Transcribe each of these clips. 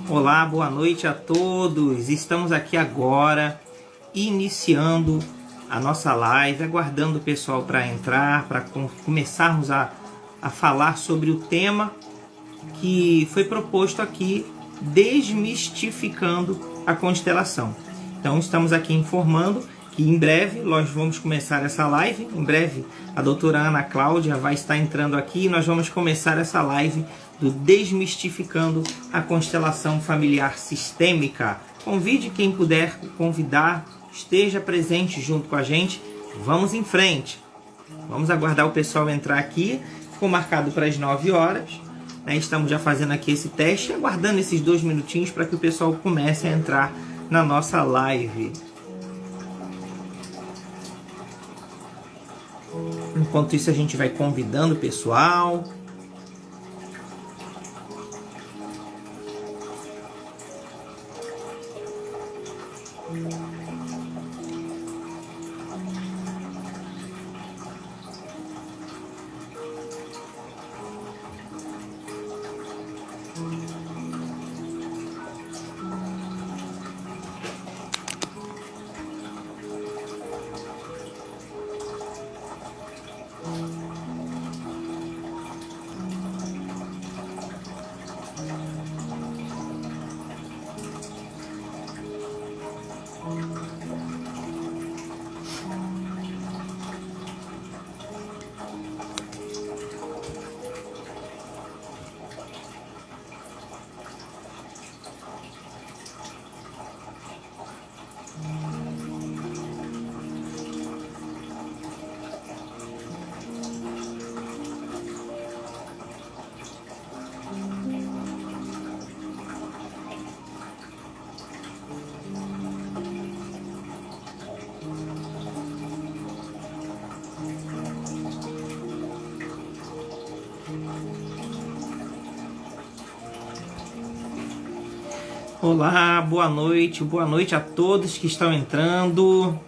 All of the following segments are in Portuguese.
Olá, boa noite a todos. Estamos aqui agora iniciando a nossa live, aguardando o pessoal para entrar, para começarmos a falar sobre o tema que foi proposto aqui, desmistificando a constelação. Então estamos aqui informando que em breve nós vamos começar essa live. Em breve a doutora Ana Cláudia vai estar entrando aqui e nós vamos começar essa live do Desmistificando a Constelação Familiar Sistêmica. Convide quem puder convidar, esteja presente junto com a gente. Vamos em frente. Vamos aguardar o pessoal entrar aqui. Ficou marcado para as 9 horas. Estamos já fazendo aqui esse teste, aguardando esses 2 minutinhos para que o pessoal comece a entrar na nossa live. Enquanto isso, a gente vai convidando o pessoal. Olá, boa noite a todos que estão entrando.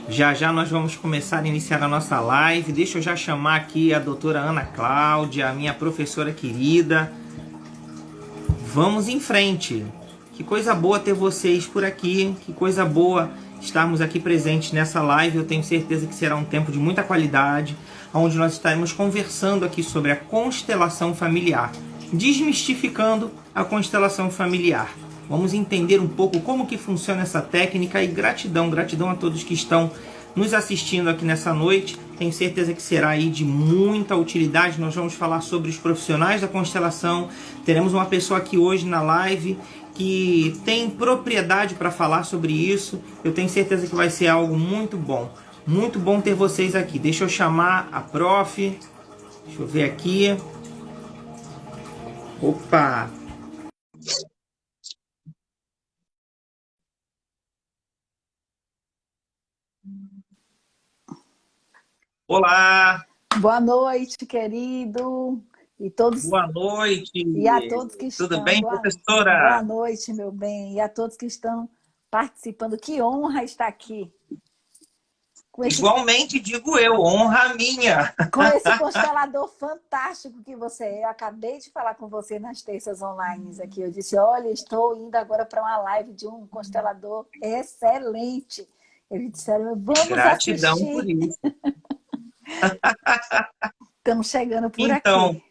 Já já nós vamos começar a iniciar a nossa live. Deixa eu já chamar aqui a doutora Ana Cláudia, a minha professora querida. Vamos em frente. Que coisa boa ter vocês por aqui, que coisa boa estarmos aqui presentes nessa live. Eu tenho certeza que será um tempo de muita qualidade, onde nós estaremos conversando aqui sobre a constelação familiar, desmistificando a constelação familiar. Vamos entender um pouco como que funciona essa técnica e gratidão a todos que estão nos assistindo aqui nessa noite. Tenho certeza que será aí de muita utilidade. Nós vamos falar sobre os profissionais da constelação. Teremos uma pessoa aqui hoje na live que tem propriedade para falar sobre isso. Eu tenho certeza que vai ser algo muito bom. Muito bom ter vocês aqui. Deixa eu chamar a prof. Deixa eu ver aqui. Opa! Olá! Boa noite, querido. E todos... Boa noite! E a todos que estão... Tudo bem, professora? Boa noite, meu bem. E a todos que estão participando. Que honra estar aqui. Igualmente, digo eu, honra minha. Com esse constelador fantástico que você é. Eu acabei de falar com você nas terças online aqui. Eu disse, olha, estou indo agora para uma live de um constelador excelente. Eles disseram, vamos Gratidão assistir. por isso. Estamos chegando por então, aqui.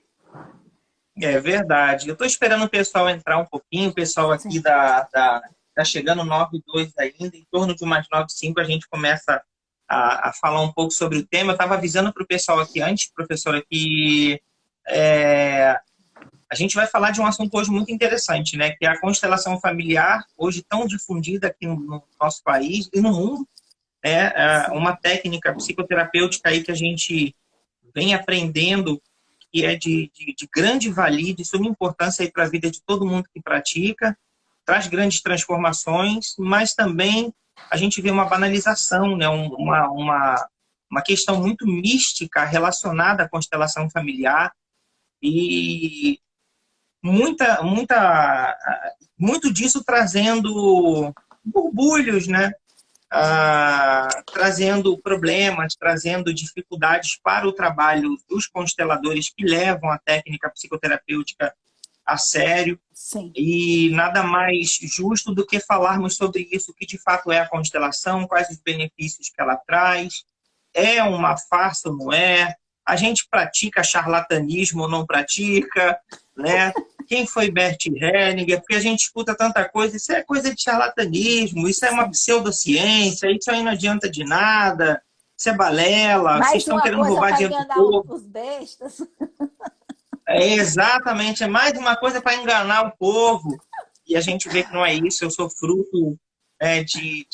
É verdade. Eu estou esperando o pessoal entrar um pouquinho. O pessoal aqui tá chegando 9h02 ainda. Em torno de umas 9h05 a gente começa a falar um pouco sobre o tema. Eu estava avisando para o pessoal aqui antes, professora, que a gente vai falar de um assunto hoje muito interessante, né? Que é a constelação familiar, hoje tão difundida aqui no nosso país e no mundo. É uma técnica psicoterapêutica aí que a gente vem aprendendo, que é de grande valia, de suma importância para a vida de todo mundo que pratica, traz grandes transformações, mas também a gente vê uma banalização, né? uma questão muito mística relacionada à constelação familiar e muito disso trazendo borbulhos, né? Trazendo problemas, trazendo dificuldades para o trabalho dos consteladores que levam a técnica psicoterapêutica a sério. Sim. E nada mais justo do que falarmos sobre isso, o que de fato é a constelação, quais os benefícios que ela traz. É uma farsa ou não é? A gente pratica charlatanismo ou não pratica, né? Quem foi Bert Hellinger? Porque a gente escuta tanta coisa, isso é coisa de charlatanismo, isso é uma Sim. pseudociência, isso aí não adianta de nada, isso é balela, vocês Mais estão uma querendo coisa roubar para dinheiro do enganar povo. os bestas. É exatamente, é mais uma coisa para enganar o povo. E a gente vê que não é isso. Eu sou fruto de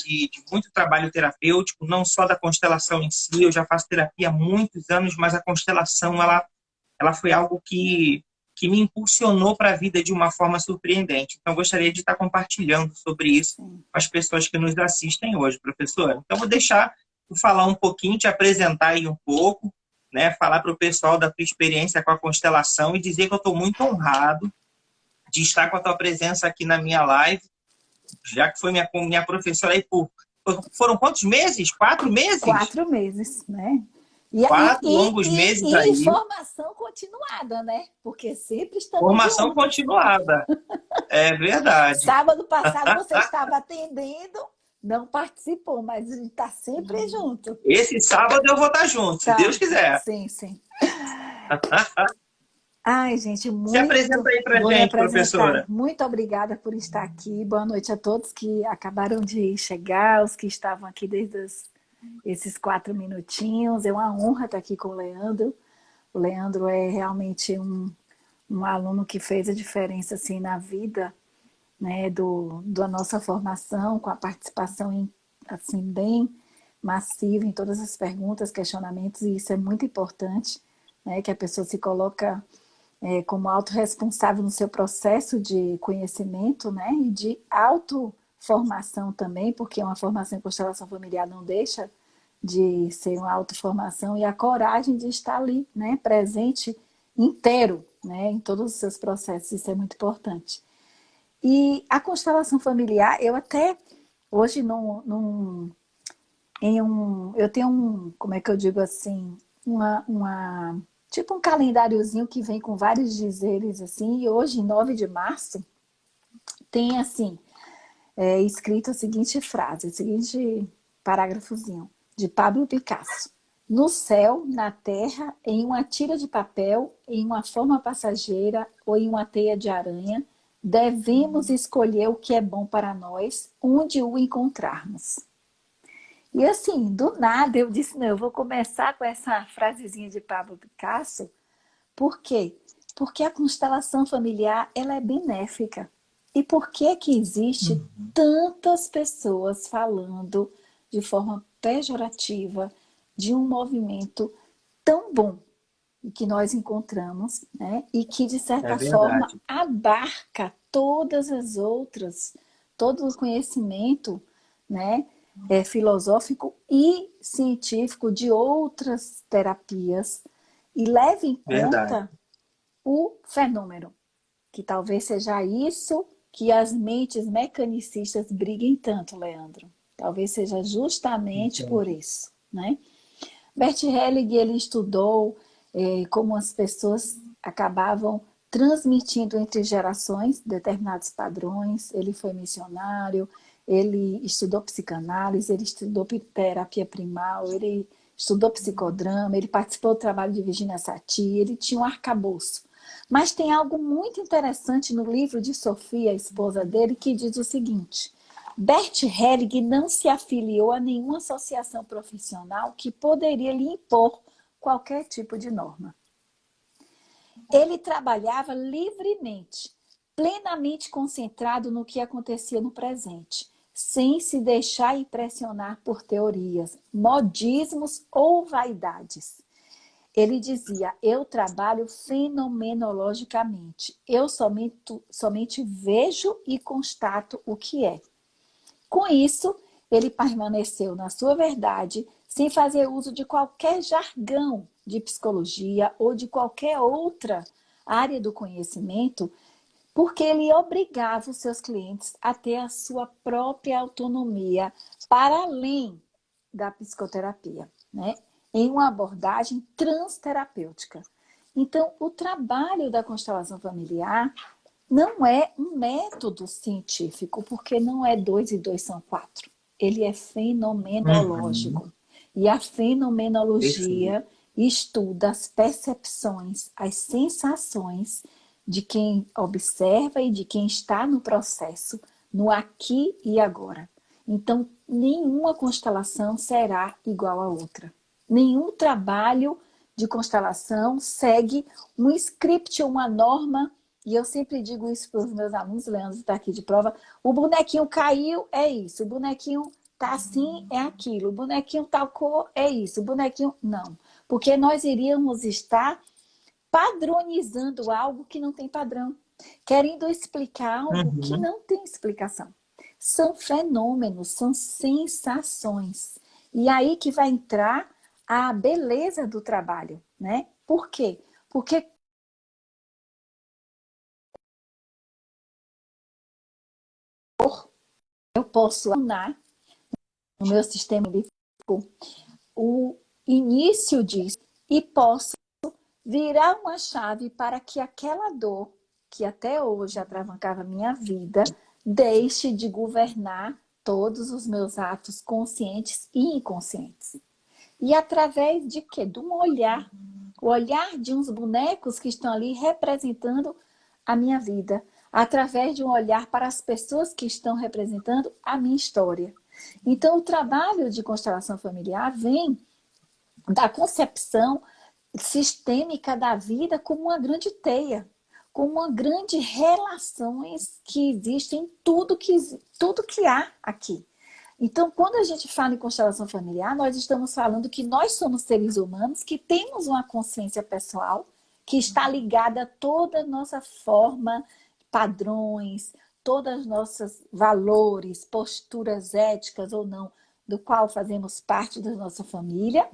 muito trabalho terapêutico, não só da constelação em si. Eu já faço terapia há muitos anos, mas a constelação ela foi algo que me impulsionou para a vida de uma forma surpreendente. Então, eu gostaria de estar compartilhando sobre isso Sim. com as pessoas que nos assistem hoje, professora. Então, vou deixar tu falar um pouquinho, te apresentar aí um pouco, né, falar para o pessoal da tua experiência com a constelação e dizer que eu estou muito honrado de estar com a tua presença aqui na minha live, já que foi minha professora aí foram quantos meses? 4 meses? 4 meses, né? E, e, 4 longos e, meses e aí, informação continuada, né? Porque sempre estamos formação juntos. continuada. É verdade. Sábado passado você estava atendendo, não participou, mas a gente está sempre junto. Esse sábado eu vou estar junto, se Deus Tá, quiser. sim, sim. Ai, gente, Se apresenta muito. aí pra Vou me gente, apresentar. professora. Muito obrigada por estar aqui. Boa noite a todos que acabaram de chegar, os que estavam aqui desde esses 4 minutinhos. É uma honra estar aqui com o Leandro. O Leandro é realmente um aluno que fez a diferença assim na vida, né, da nossa formação, com a participação assim bem massiva em todas as perguntas, questionamentos, e isso é muito importante, né, que a pessoa se coloca como autorresponsável no seu processo de conhecimento, né, e de autoformação também, porque uma formação em constelação familiar não deixa de ser uma autoformação, e a coragem de estar ali, né, presente inteiro, né, em todos os seus processos, isso é muito importante. E a constelação familiar, eu até hoje eu tenho como é que eu digo assim, tipo um calendáriozinho que vem com vários dizeres assim, e hoje, em 9 de março, tem assim, escrito a seguinte frase, o seguinte parágrafozinho, de Pablo Picasso. No céu, na terra, em uma tira de papel, em uma forma passageira ou em uma teia de aranha, devemos escolher o que é bom para nós, onde o encontrarmos. E assim, do nada eu disse, não, eu vou começar com essa frasezinha de Pablo Picasso. Por quê? Porque a constelação familiar, ela é benéfica. E por que que existe tantas pessoas falando de forma pejorativa de um movimento tão bom que nós encontramos, né? E que, de É certa forma, verdade. abarca todas as outras, todo o conhecimento, né? Filosófico e científico de outras terapias e leva em Verdade. conta o fenômeno, que talvez seja isso que as mentes mecanicistas briguem tanto, Leandro. Talvez seja justamente por Entendi. isso, né? Bert Helling, ele estudou como as pessoas acabavam transmitindo entre gerações determinados padrões. Ele foi missionário, ele estudou psicanálise, ele estudou terapia primal, ele estudou psicodrama, ele participou do trabalho de Virginia Satir, ele tinha um arcabouço. Mas tem algo muito interessante no livro de Sofia, a esposa dele, que diz o seguinte: Bert Helling não se afiliou a nenhuma associação profissional que poderia lhe impor qualquer tipo de norma. Ele trabalhava livremente, plenamente concentrado no que acontecia no presente, sem se deixar impressionar por teorias, modismos ou vaidades. Ele dizia, eu trabalho fenomenologicamente, eu somente vejo e constato o que é. Com isso, ele permaneceu na sua verdade, sem fazer uso de qualquer jargão de psicologia ou de qualquer outra área do conhecimento, porque ele obrigava os seus clientes a ter a sua própria autonomia para além da psicoterapia, né? Em uma abordagem transterapêutica. Então, o trabalho da constelação familiar Não é um método científico, porque não é 2 e 2 são 4. Ele é Uhum. fenomenológico. E a Perfeito. fenomenologia estuda as percepções, as sensações de quem observa e de quem está no processo, no aqui e agora. Então, nenhuma constelação será igual à outra. Nenhum trabalho de constelação segue um script, uma norma. E eu sempre digo isso para os meus alunos, Leandro está aqui de prova, o bonequinho caiu, é isso, o bonequinho tá assim, é aquilo, o bonequinho tal cor, é isso, o bonequinho... Não, porque nós iríamos estar padronizando algo que não tem padrão, querendo explicar algo que Uhum. não tem explicação. São fenômenos, são sensações. E aí que vai entrar a beleza do trabalho, né? Por quê? Porque eu posso acionar no meu sistema límbico o início disso e posso virar uma chave para que aquela dor que até hoje atravancava a minha vida deixe de governar todos os meus atos conscientes e inconscientes. E através de quê? De um olhar. O olhar de uns bonecos que estão ali representando a minha vida. Através de um olhar para as pessoas que estão representando a minha história. Então, o trabalho de constelação familiar vem da concepção sistêmica da vida como uma grande teia, como uma grande relações que existem em tudo que há aqui. Então, quando a gente fala em constelação familiar, nós estamos falando que nós somos seres humanos que temos uma consciência pessoal que está ligada a toda a nossa forma, padrões, todas as nossas valores, posturas éticas ou não, do qual fazemos parte da nossa família.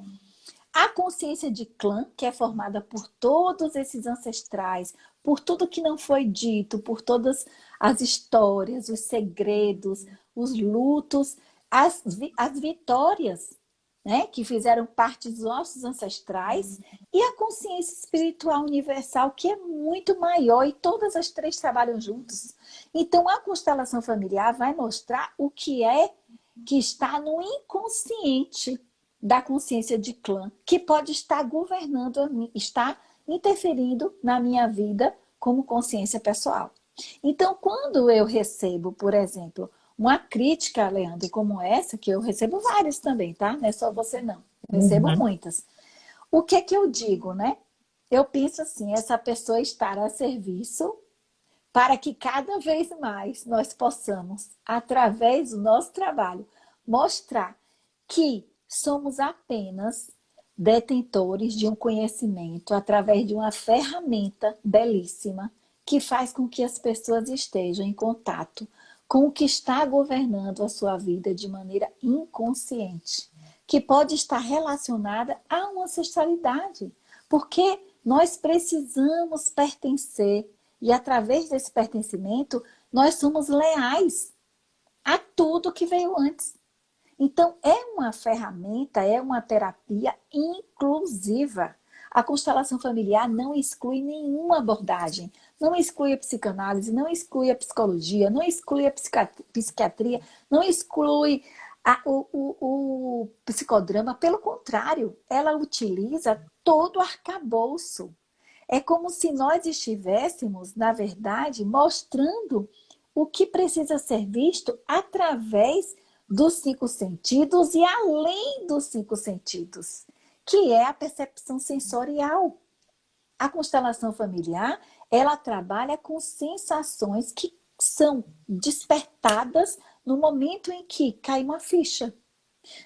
A consciência de clã, que é formada por todos esses ancestrais, por tudo que não foi dito, por todas as histórias, os segredos, os lutos, as vitórias, né, que fizeram parte dos nossos ancestrais, e a consciência espiritual universal, que é muito maior, e todas as três trabalham juntos. Então, a constelação familiar vai mostrar o que é que está no inconsciente da consciência de clã, que pode estar governando, está interferindo na minha vida como consciência pessoal. Então, quando eu recebo, por exemplo, uma crítica, Leandro, como essa, que eu recebo várias também, tá? Não é só você não. Eu recebo Uhum. muitas. O que é que eu digo, né? Eu penso assim, essa pessoa estará a serviço para que cada vez mais nós possamos, através do nosso trabalho, mostrar que somos apenas detentores de um conhecimento através de uma ferramenta belíssima que faz com que as pessoas estejam em contato com o que está governando a sua vida de maneira inconsciente, que pode estar relacionada a uma ancestralidade, porque nós precisamos pertencer e através desse pertencimento nós somos leais a tudo que veio antes. Então, é uma ferramenta, é uma terapia inclusiva. A constelação familiar não exclui nenhuma abordagem. Não exclui a psicanálise, não exclui a psicologia, não exclui a psiquiatria, não exclui o psicodrama. Pelo contrário, ela utiliza todo o arcabouço. É como se nós estivéssemos, na verdade, mostrando o que precisa ser visto através dos cinco sentidos e além dos cinco sentidos, que é a percepção sensorial. A constelação familiar, ela trabalha com sensações que são despertadas no momento em que cai uma ficha.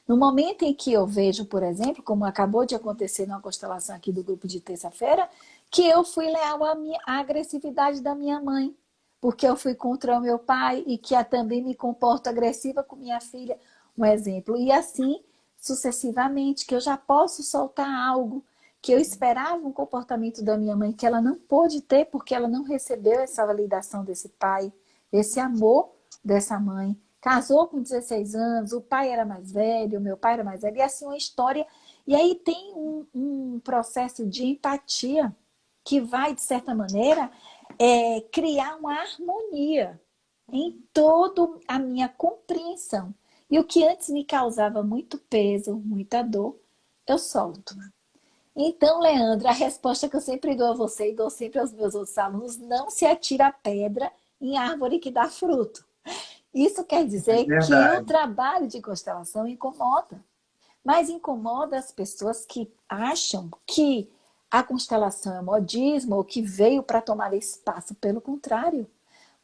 No momento em que eu vejo, por exemplo, como acabou de acontecer na constelação aqui do grupo de terça-feira, que eu fui leal à agressividade da minha mãe, porque eu fui contra o meu pai e que também me comporto agressiva com minha filha, um exemplo. E assim, sucessivamente, que eu já posso soltar algo que eu esperava um comportamento da minha mãe que ela não pôde ter porque ela não recebeu essa validação desse pai, esse amor dessa mãe. Casou com 16 anos, o pai era mais velho, o meu pai era mais velho, e assim uma história. E aí tem um processo de empatia que vai, de certa maneira, criar uma harmonia em toda a minha compreensão. E o que antes me causava muito peso, muita dor, eu solto. Então, Leandro, a resposta que eu sempre dou a você e dou sempre aos meus outros alunos, não se atira a pedra em árvore que dá fruto. Isso quer É dizer que o verdade. trabalho de constelação incomoda. Mas incomoda as pessoas que acham que a constelação é modismo ou que veio para tomar espaço. Pelo contrário,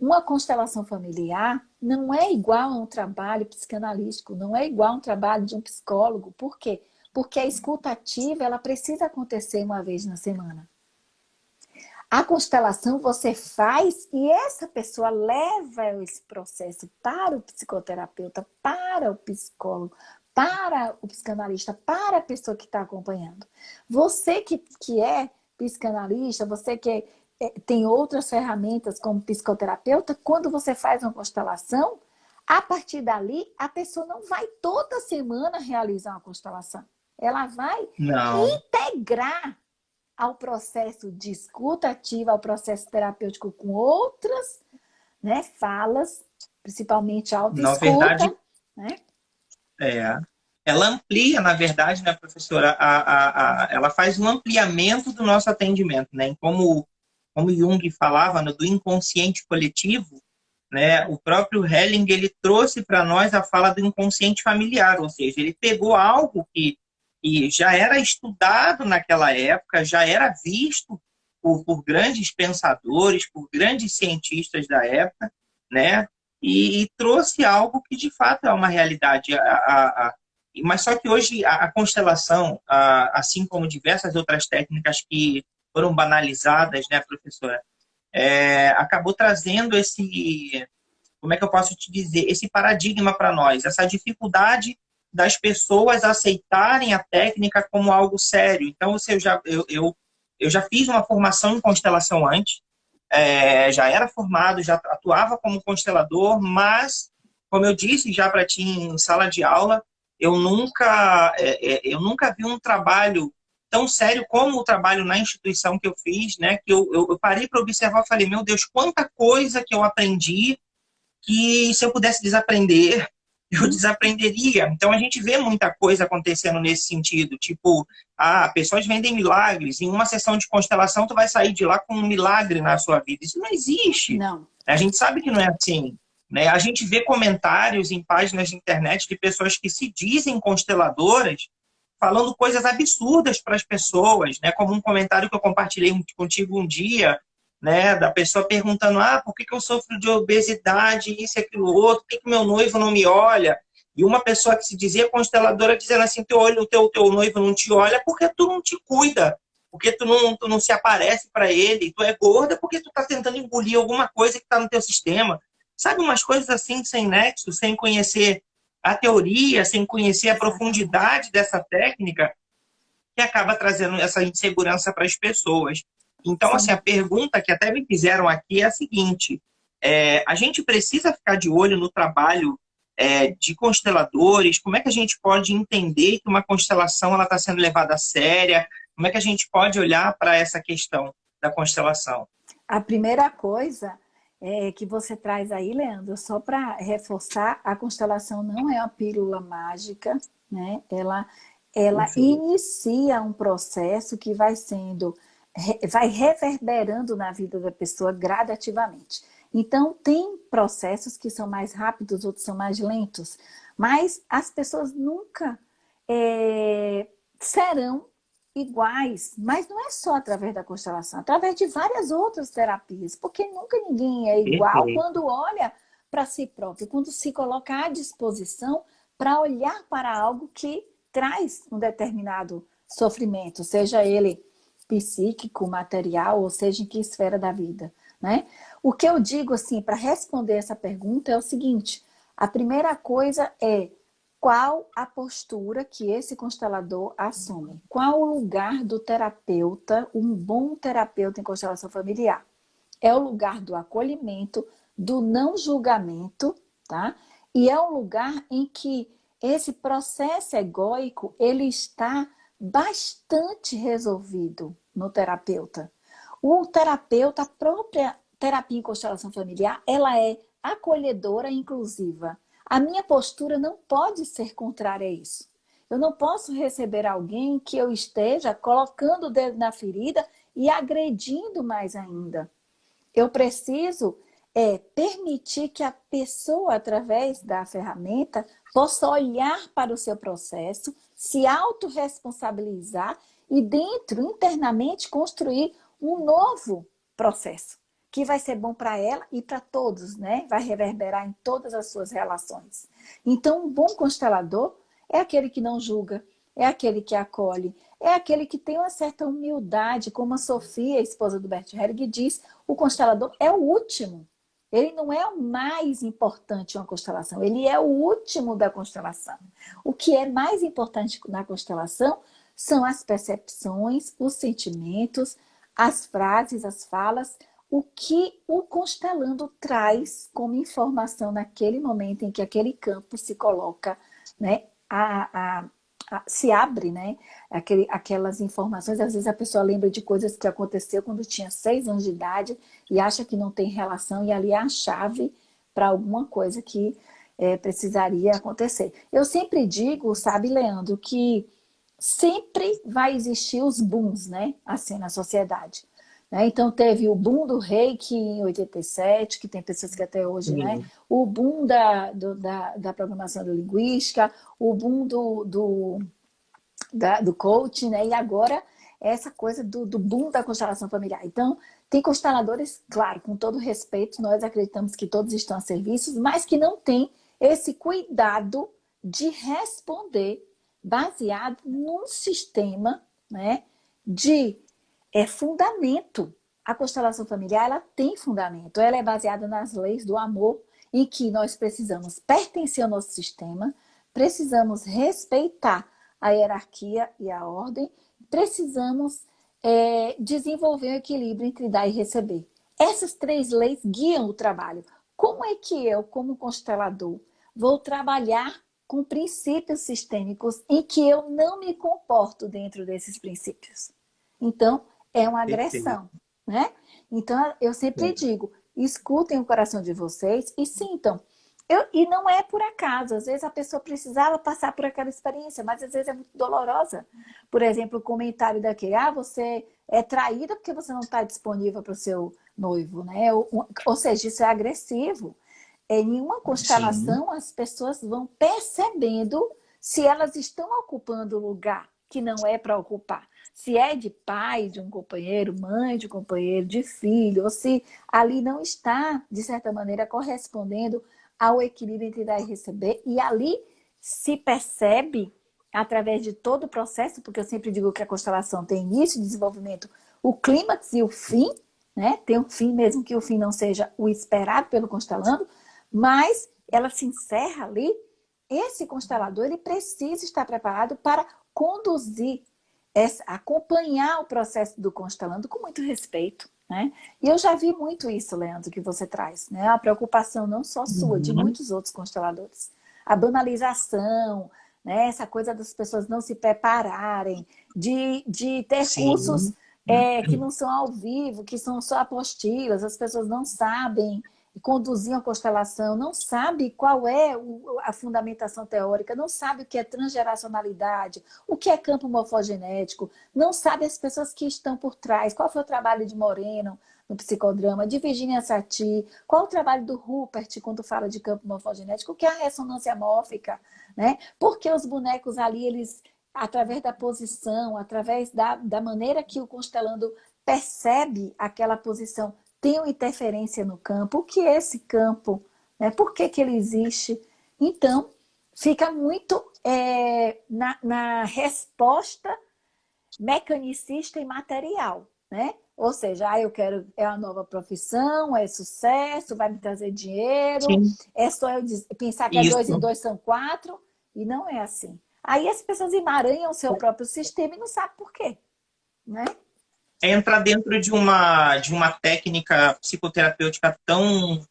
uma constelação familiar não é igual a um trabalho psicanalítico, não é igual a um trabalho de um psicólogo. Por quê? Porque a escuta ativa, ela precisa acontecer uma vez na semana. A constelação você faz e essa pessoa leva esse processo para o psicoterapeuta, para o psicólogo, para o psicanalista, para a pessoa que está acompanhando. Você que é psicanalista, você que tem outras ferramentas como psicoterapeuta, quando você faz uma constelação, a partir dali, a pessoa não vai toda semana realizar uma constelação. Ela vai Não. integrar ao processo de escuta ativa, ao processo terapêutico com outras, né, falas, principalmente Na verdade, autoescuta, né? é. Ela amplia, na verdade, né, professora? Ela faz um ampliamento do nosso atendimento, né? Como Jung falava, né, do inconsciente coletivo, né? O próprio Helling ele trouxe para nós a fala do inconsciente familiar, ou seja, ele pegou algo que já era estudado naquela época, já era visto por grandes pensadores, por grandes cientistas da época, né? E trouxe algo que de fato é uma realidade. Mas só que hoje a constelação, assim como diversas outras técnicas que foram banalizadas, né, professora, acabou trazendo esse, como é que eu posso te dizer, esse paradigma para nós, essa dificuldade das pessoas aceitarem a técnica como algo sério. Então, eu já fiz uma formação em constelação antes, já era formado, já atuava como constelador, mas, como eu disse já para ti em sala de aula, eu nunca vi um trabalho tão sério como o trabalho na instituição que eu fiz, né? Que eu parei para observar e falei, meu Deus, quanta coisa que eu aprendi que se eu pudesse desaprender, eu desaprenderia. Então a gente vê muita coisa acontecendo nesse sentido, tipo, pessoas vendem milagres, em uma sessão de constelação tu vai sair de lá com um milagre na sua vida. Isso não existe. Não. A gente sabe que não é assim. Né? A gente vê comentários em páginas de internet de pessoas que se dizem consteladoras falando coisas absurdas para as pessoas, né? Como um comentário que eu compartilhei contigo um dia, né? Da pessoa perguntando, por que eu sofro de obesidade, isso e aquilo outro, por que meu noivo não me olha? E uma pessoa que se dizia consteladora dizendo assim, teu noivo não te olha porque tu não te cuida, porque tu não se aparece para ele, tu é gorda porque tu tá tentando engolir alguma coisa que tá no teu sistema. Sabe, umas coisas assim, sem nexo, sem conhecer a teoria, sem conhecer a Exatamente. profundidade dessa técnica, que acaba trazendo essa insegurança para as pessoas. Então, assim, a Sim. pergunta que até me fizeram aqui é a seguinte: a gente precisa ficar de olho no trabalho de consteladores? Como é que a gente pode entender que uma constelação ela está sendo levada a séria? Como é que a gente pode olhar para essa questão da constelação? A primeira coisa que você traz aí, Leandro, só para reforçar, a constelação não é uma pílula mágica, né? Ela Perfeito. inicia um processo que vai reverberando na vida da pessoa gradativamente. Então, tem processos que são mais rápidos, outros são mais lentos, mas as pessoas nunca serão iguais, mas não é só através da constelação, através de várias outras terapias, porque nunca ninguém é igual Perfeito. quando olha para si próprio, quando se coloca à disposição para olhar para algo que traz um determinado sofrimento, seja ele psíquico, material, ou seja em que esfera da vida, né? O que eu digo assim para responder essa pergunta é o seguinte: a primeira coisa é qual a postura que esse constelador assume? Qual o lugar do terapeuta, um bom terapeuta em constelação familiar? É o lugar do acolhimento, do não julgamento, tá? E é um lugar em que esse processo egóico, ele está bastante resolvido no terapeuta. O terapeuta, a própria terapia em constelação familiar, ela é acolhedora e inclusiva. A minha postura não pode ser contrária a isso. Eu não posso receber alguém que eu esteja colocando o dedo na ferida e agredindo mais ainda. Eu preciso permitir que a pessoa, através da ferramenta, possa olhar para o seu processo, se autorresponsabilizar e dentro, internamente, construir um novo processo, que vai ser bom para ela e para todos, né? Vai reverberar em todas as suas relações. Então, um bom constelador é aquele que não julga, é aquele que acolhe, é aquele que tem uma certa humildade, como a Sofia, a esposa do Bert Helling, diz, o constelador é o último. Ele não é o mais importante em uma constelação, ele é o último da constelação. O que é mais importante na constelação são as percepções, os sentimentos, as frases, as falas, o que o constelando traz como informação naquele momento em que aquele campo se coloca, né, se abre, né, aquelas informações. Às vezes a pessoa lembra de coisas que aconteceu quando tinha 6 anos de idade e acha que não tem relação, e ali é a chave para alguma coisa que precisaria acontecer. Eu sempre digo, sabe, Leandro, que sempre vai existir os booms, né, assim, na sociedade. Né? Então, teve o boom do Reiki em 87, que tem pessoas que até hoje, né? O boom da programação linguística, o boom do coaching, né? E agora, essa coisa do boom da constelação familiar. Então, tem consteladores, claro, com todo respeito, nós acreditamos que todos estão a serviço, mas que não tem esse cuidado de responder baseado num sistema, né, de fundamento. A constelação familiar, ela tem fundamento. Ela é baseada nas leis do amor, em que nós precisamos pertencer ao nosso sistema, precisamos respeitar a hierarquia e a ordem, precisamos desenvolver o equilíbrio entre dar e receber. Essas 3 leis guiam o trabalho. Como é que eu, como constelador, vou trabalhar com princípios sistêmicos em que eu não me comporto dentro desses princípios? Então, é uma agressão, né? Então, eu sempre digo, escutem o coração de vocês e sintam. E não é por acaso, às vezes a pessoa precisava passar por aquela experiência, mas às vezes é muito dolorosa. Por exemplo, o comentário daquele, você é traída porque você não está disponível para o seu noivo, né? Ou seja, isso é agressivo. Em uma constelação, as pessoas vão percebendo se elas estão ocupando o lugar que não é para ocupar. Se é de pai de um companheiro, mãe de um companheiro, de filho, ou se ali não está, de certa maneira, correspondendo ao equilíbrio entre dar e receber. E ali se percebe, através de todo o processo, porque eu sempre digo que a constelação tem início, desenvolvimento, o clímax e o fim, né? Tem um fim, mesmo que o fim não seja o esperado pelo constelando, mas ela se encerra ali. Esse constelador, ele precisa estar preparado para conduzir, acompanhar o processo do constelando com muito respeito, né? E eu já vi muito isso, Leandro, que você traz, né? A preocupação não só sua, de muitos outros consteladores. A banalização, né? Essa coisa das pessoas não se prepararem, de ter cursos que não são ao vivo, que são só apostilas, as pessoas não sabem conduzir uma constelação, não sabe qual é a fundamentação teórica, não sabe o que é transgeracionalidade, o que é campo morfogenético, não sabe as pessoas que estão por trás, qual foi o trabalho de Moreno no psicodrama, de Virginia Satir, qual o trabalho do Rupert quando fala de campo morfogenético, o que é a ressonância mórfica, né? Porque os bonecos ali, eles, através da posição, através da maneira que o constelando percebe aquela posição, tem uma interferência no campo. O que é esse campo? Né? Por que ele existe? Então, fica muito na resposta mecanicista e material. Né? Ou seja, eu quero, é uma nova profissão, é sucesso, vai me trazer dinheiro, é só eu pensar que 2 e 2 são 4, e não é assim. Aí as pessoas emaranham o seu próprio sistema e não sabem por quê. Né? É entrar dentro de uma técnica psicoterapêutica tão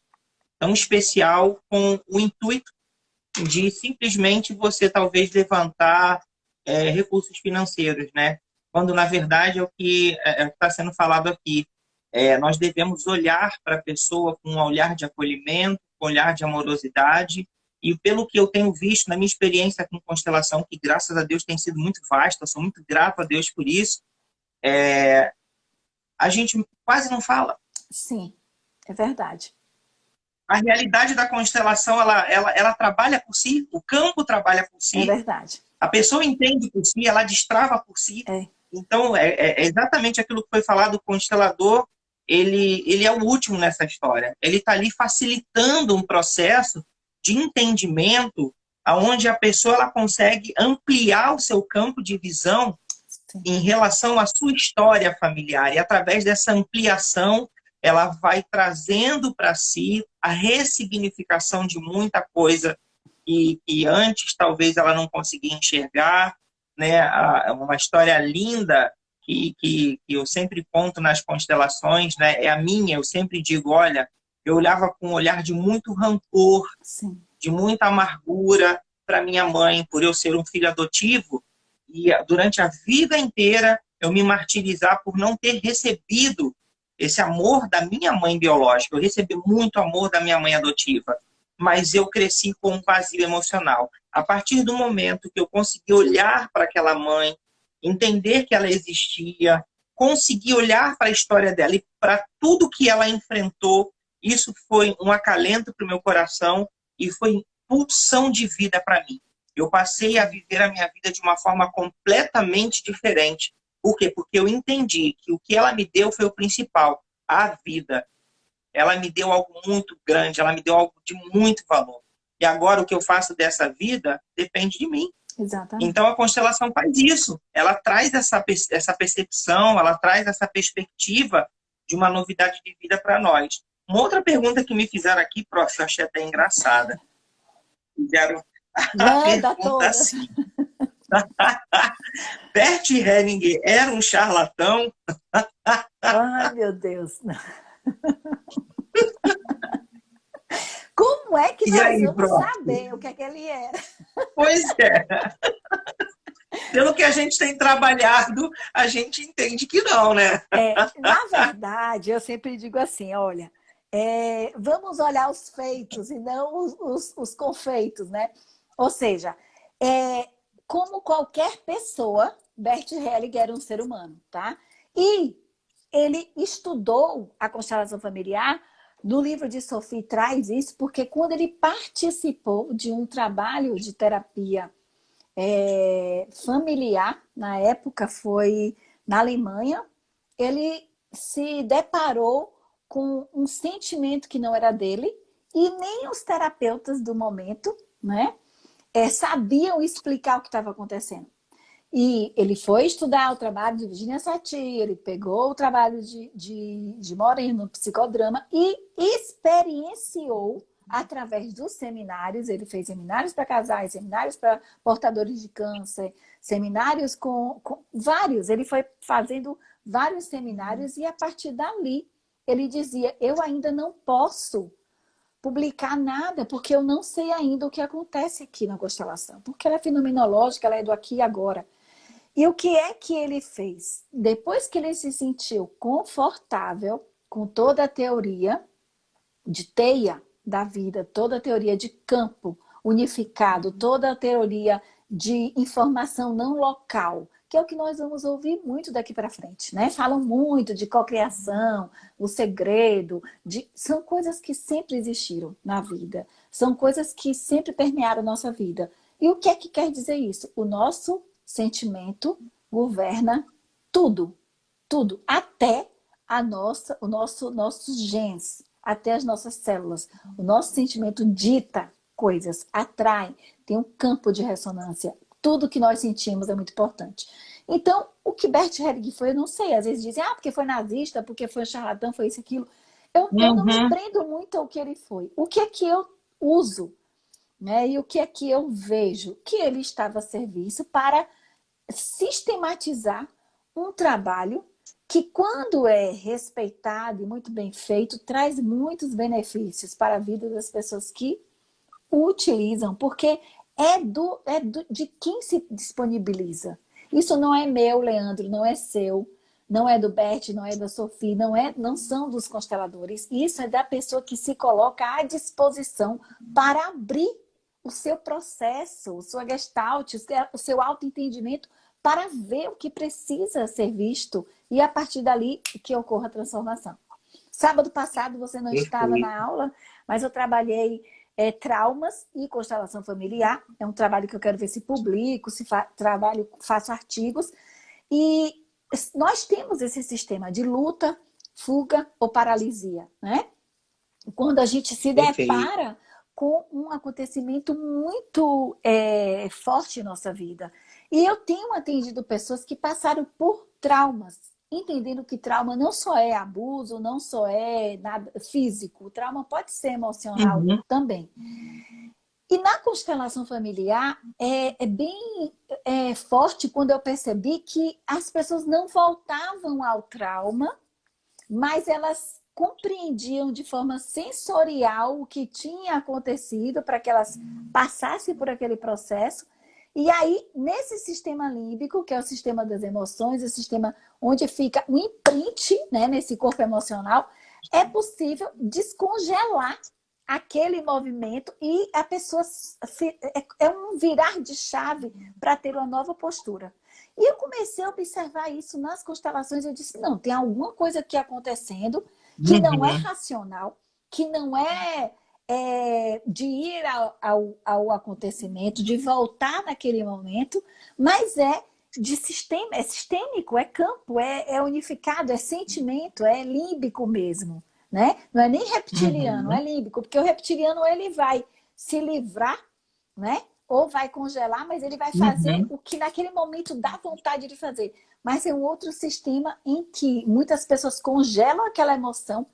especial, com o intuito de simplesmente você talvez levantar recursos financeiros, né? Quando na verdade é o que está sendo falado aqui. Nós devemos olhar para a pessoa com um olhar de acolhimento, com um olhar de amorosidade. E pelo que eu tenho visto na minha experiência com constelação, que graças a Deus tem sido muito vasta, eu sou muito grato a Deus por isso, a gente quase não fala. Sim, é verdade. A realidade da constelação, ela trabalha por si, o campo trabalha por É si, verdade. a pessoa entende por si, ela destrava por si. É. Então, é exatamente aquilo que foi falado, o constelador, ele é o último nessa história. Ele está ali facilitando um processo de entendimento onde a pessoa ela consegue ampliar o seu campo de visão Sim. em relação à sua história familiar. E através dessa ampliação, ela vai trazendo para si a ressignificação de muita coisa que antes talvez ela não conseguia enxergar, né? Uma história linda que eu sempre conto nas constelações, né? É a minha, eu sempre digo, olha, eu olhava com um olhar de muito rancor, Sim. de muita amargura para minha mãe, por eu ser um filho adotivo, e durante a vida inteira eu me martirizar por não ter recebido esse amor da minha mãe biológica. Eu recebi muito amor da minha mãe adotiva, mas eu cresci com um vazio emocional. A partir do momento que eu consegui olhar para aquela mãe, entender que ela existia, conseguir olhar para a história dela e para tudo que ela enfrentou, isso foi um acalento para o meu coração e foi pulsão de vida para mim. Eu passei a viver a minha vida de uma forma completamente diferente. Por quê? Porque eu entendi que o que ela me deu foi o principal, a vida. Ela me deu algo muito grande, ela me deu algo de muito valor. E agora o que eu faço dessa vida depende de mim. Exatamente. Então a constelação faz isso. Ela traz essa percepção, ela traz essa perspectiva de uma novidade de vida para nós. Uma outra pergunta que me fizeram aqui, prof, eu achei até engraçada. Fizeram a Manda pergunta todas. assim. Bert Hellinger era um charlatão? Ai, meu Deus. Como é que E nós aí, vamos prof? saber o que é que ele era? Pois é. Pelo que a gente tem trabalhado, a gente entende que não, né? Na verdade, eu sempre digo assim, olha, vamos olhar os feitos e não os confeitos, né? Ou seja, como qualquer pessoa, Bert Hellinger era um ser humano, tá? E ele estudou a constelação familiar. No livro de Sophie traz isso, porque quando ele participou de um trabalho de terapia familiar, na época foi na Alemanha, ele se deparou com um sentimento que não era dele e nem os terapeutas do momento, né, sabiam explicar o que estava acontecendo. E ele foi estudar o trabalho de Virginia Satir, ele pegou o trabalho de Moreno, psicodrama, e experienciou através dos seminários. Ele fez seminários para casais, seminários para portadores de câncer, seminários com vários. Ele foi fazendo vários seminários e a partir dali ele dizia, eu ainda não posso publicar nada, porque eu não sei ainda o que acontece aqui na constelação, porque ela é fenomenológica, ela é do aqui e agora. E o que é que ele fez? Depois que ele se sentiu confortável com toda a teoria de teia da vida, toda a teoria de campo unificado, toda a teoria de informação não local, que é o que nós vamos ouvir muito daqui para frente, né? Falam muito de cocriação, o segredo, são coisas que sempre existiram na vida, são coisas que sempre permearam a nossa vida. E o que é que quer dizer isso? O nosso sentimento governa tudo, tudo, até nossos genes, até as nossas células. O nosso sentimento dita coisas, atrai, tem um campo de ressonância. Tudo que nós sentimos é muito importante. Então, o que Bert Hellinger foi, eu não sei, às vezes dizem, porque foi nazista, porque foi charlatão, foi isso, aquilo. Eu não me prendo muito ao que ele foi. O que é que eu uso, né? E o que é que eu vejo? Que ele estava a serviço para sistematizar um trabalho que, quando é respeitado e muito bem feito, traz muitos benefícios para a vida das pessoas que o utilizam, porque de quem se disponibiliza. Isso não é meu, Leandro, não é seu, não é do Bert, não é da Sophie, não são dos consteladores. Isso é da pessoa que se coloca à disposição para abrir o seu processo, o seu gestalt, o seu autoentendimento para ver o que precisa ser visto e a partir dali que ocorra a transformação. Sábado passado você não estava na aula, mas eu trabalhei traumas e constelação familiar. É um trabalho que eu quero ver se publico, trabalho, faço artigos. E nós temos esse sistema de luta, fuga ou paralisia, né? Quando a gente se depara com um acontecimento muito forte em nossa vida. E eu tenho atendido pessoas que passaram por traumas, entendendo que trauma não só é abuso, não só é nada físico, o trauma pode ser emocional também. E na constelação familiar é bem forte quando eu percebi que as pessoas não voltavam ao trauma, mas elas compreendiam de forma sensorial o que tinha acontecido para que elas passassem por aquele processo. E aí, nesse sistema límbico, que é o sistema das emoções, o sistema onde fica o imprint, né, nesse corpo emocional, é possível descongelar aquele movimento e a pessoa é um virar de chave para ter uma nova postura. E eu comecei a observar isso nas constelações. Eu disse, não, tem alguma coisa aqui acontecendo que não é racional, que não é de ir ao acontecimento, de voltar naquele momento, mas é de sistema, é sistêmico, é campo, é unificado, é sentimento, é límbico mesmo, né? Não é nem reptiliano, é límbico, porque o reptiliano ele vai se livrar, né? Ou vai congelar, mas ele vai fazer o que naquele momento dá vontade de fazer. Mas é um outro sistema em que muitas pessoas congelam aquela emoção,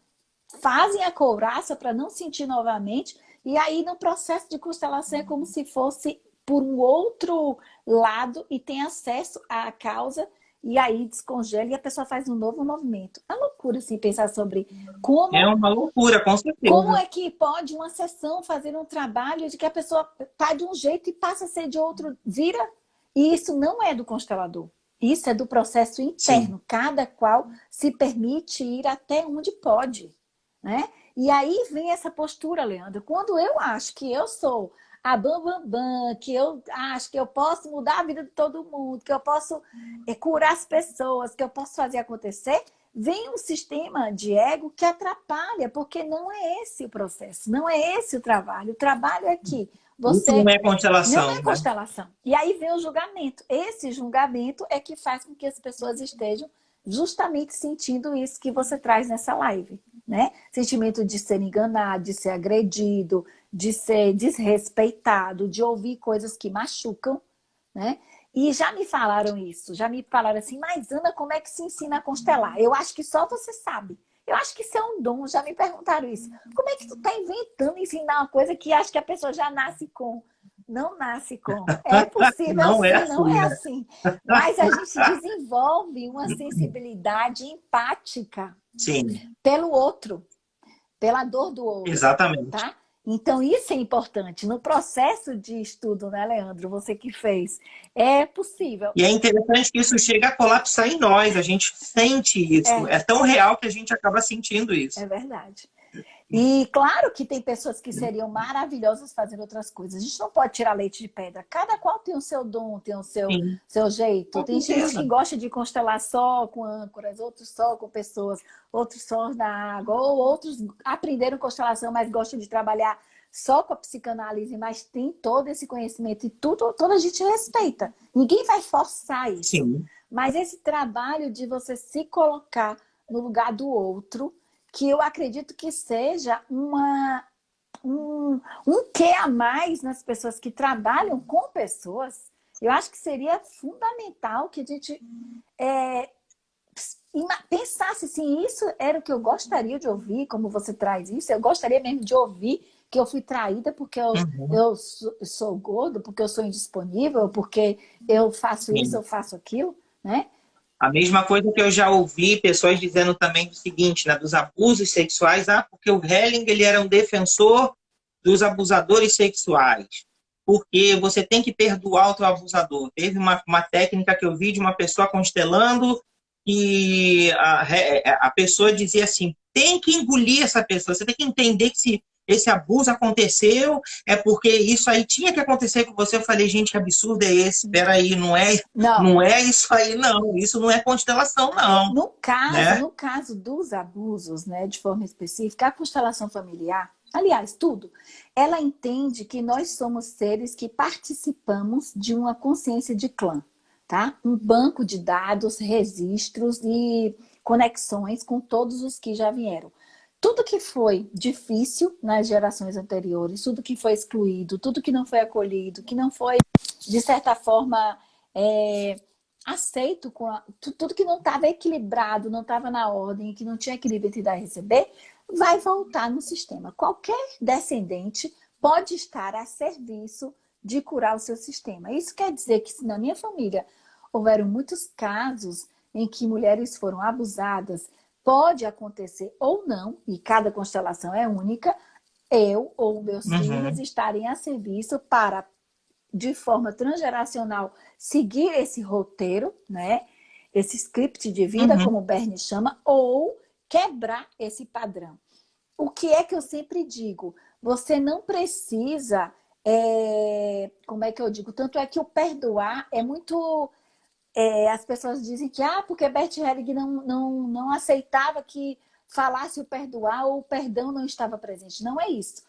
fazem a couraça para não sentir novamente, e aí no processo de constelação é como se fosse por um outro lado e tem acesso à causa, e aí descongela e a pessoa faz um novo movimento. É loucura, assim, pensar sobre como... É uma loucura, com certeza. Como é que pode uma sessão fazer um trabalho de que a pessoa está de um jeito e passa a ser de outro, vira? E isso não é do constelador. Isso é do processo interno. Sim. Cada qual se permite ir até onde pode, né? E aí vem essa postura, Leandro. Quando eu acho que eu sou a bambambam, que eu acho que eu posso mudar a vida de todo mundo, que eu posso curar as pessoas, que eu posso fazer acontecer, vem um sistema de ego que atrapalha, porque não é esse o processo, não é esse o trabalho. O trabalho é que você... Isso não é constelação. Não é constelação. Né? E aí vem o julgamento. Esse julgamento é que faz com que as pessoas estejam justamente sentindo isso que você traz nessa live, né? Sentimento de ser enganado, de ser agredido, de ser desrespeitado, de ouvir coisas que machucam, né? E já me falaram isso, já me falaram assim, mas Ana, como é que se ensina a constelar? Eu acho que só você sabe. Eu acho que isso é um dom, já me perguntaram isso. Como é que tu tá inventando ensinar uma coisa que acho que a pessoa já nasce com? Não nasce com. É possível, não assim, é assim, não é assim. Mas a gente desenvolve uma sensibilidade empática pelo outro, pela dor do outro. Exatamente. Tá? Então, isso é importante. No processo de estudo, né, Leandro? Você que fez. É possível. E é interessante que isso chega a colapsar em nós. A gente sente isso. É tão real que a gente acaba sentindo isso. É verdade. E claro que tem pessoas que seriam maravilhosas fazendo outras coisas. A gente não pode tirar leite de pedra. Cada qual tem o seu dom, tem o seu jeito. Tem gente que gosta de constelar só com âncoras, outros só com pessoas, outros só na água, ou outros aprenderam constelação, mas gostam de trabalhar só com a psicanálise, mas tem todo esse conhecimento e toda a gente respeita. Ninguém vai forçar isso. Sim. Mas esse trabalho de você se colocar no lugar do outro, que eu acredito que seja um quê a mais nas pessoas que trabalham com pessoas. Eu acho que seria fundamental que a gente pensasse assim, isso era o que eu gostaria de ouvir, como você traz isso, eu gostaria mesmo de ouvir que eu fui traída porque eu sou gordo, porque eu sou indisponível, porque eu faço isso, eu faço aquilo, né? A mesma coisa que eu já ouvi pessoas dizendo também o seguinte, né, dos abusos sexuais, porque o Helling ele era um defensor dos abusadores sexuais, porque você tem que perdoar o teu abusador. Teve uma técnica que eu vi de uma pessoa constelando que a pessoa dizia assim, tem que engolir essa pessoa, você tem que entender que se esse abuso aconteceu, é porque isso aí tinha que acontecer com você. Eu falei, gente, que absurdo é esse? Espera aí, Não, não é isso aí, não. Isso não é constelação, não, né? no caso dos abusos, né, de forma específica, a constelação familiar, aliás, tudo, ela entende que nós somos seres que participamos de uma consciência de clã, tá? Um banco de dados, registros e conexões com todos os que já vieram. Tudo que foi difícil nas gerações anteriores, tudo que foi excluído, tudo que não foi acolhido, que não foi, de certa forma, é, aceito, tudo que não estava equilibrado, não estava na ordem, que não tinha equilíbrio entre dar e receber, vai voltar no sistema. Qualquer descendente pode estar a serviço de curar o seu sistema. Isso quer dizer que se na minha família houveram muitos casos em que mulheres foram abusadas, pode acontecer ou não, e cada constelação é única, eu ou meus filhos Uhum, estarem a serviço para, de forma transgeracional, seguir esse roteiro, né? Esse script de vida, uhum, como o Bernie chama, ou quebrar esse padrão. O que é que eu sempre digo? Você não precisa, como é que eu digo? Tanto é que o perdoar é muito as pessoas dizem que porque Bert Helling não aceitava que falasse o perdoar ou o perdão não estava presente. Não é isso.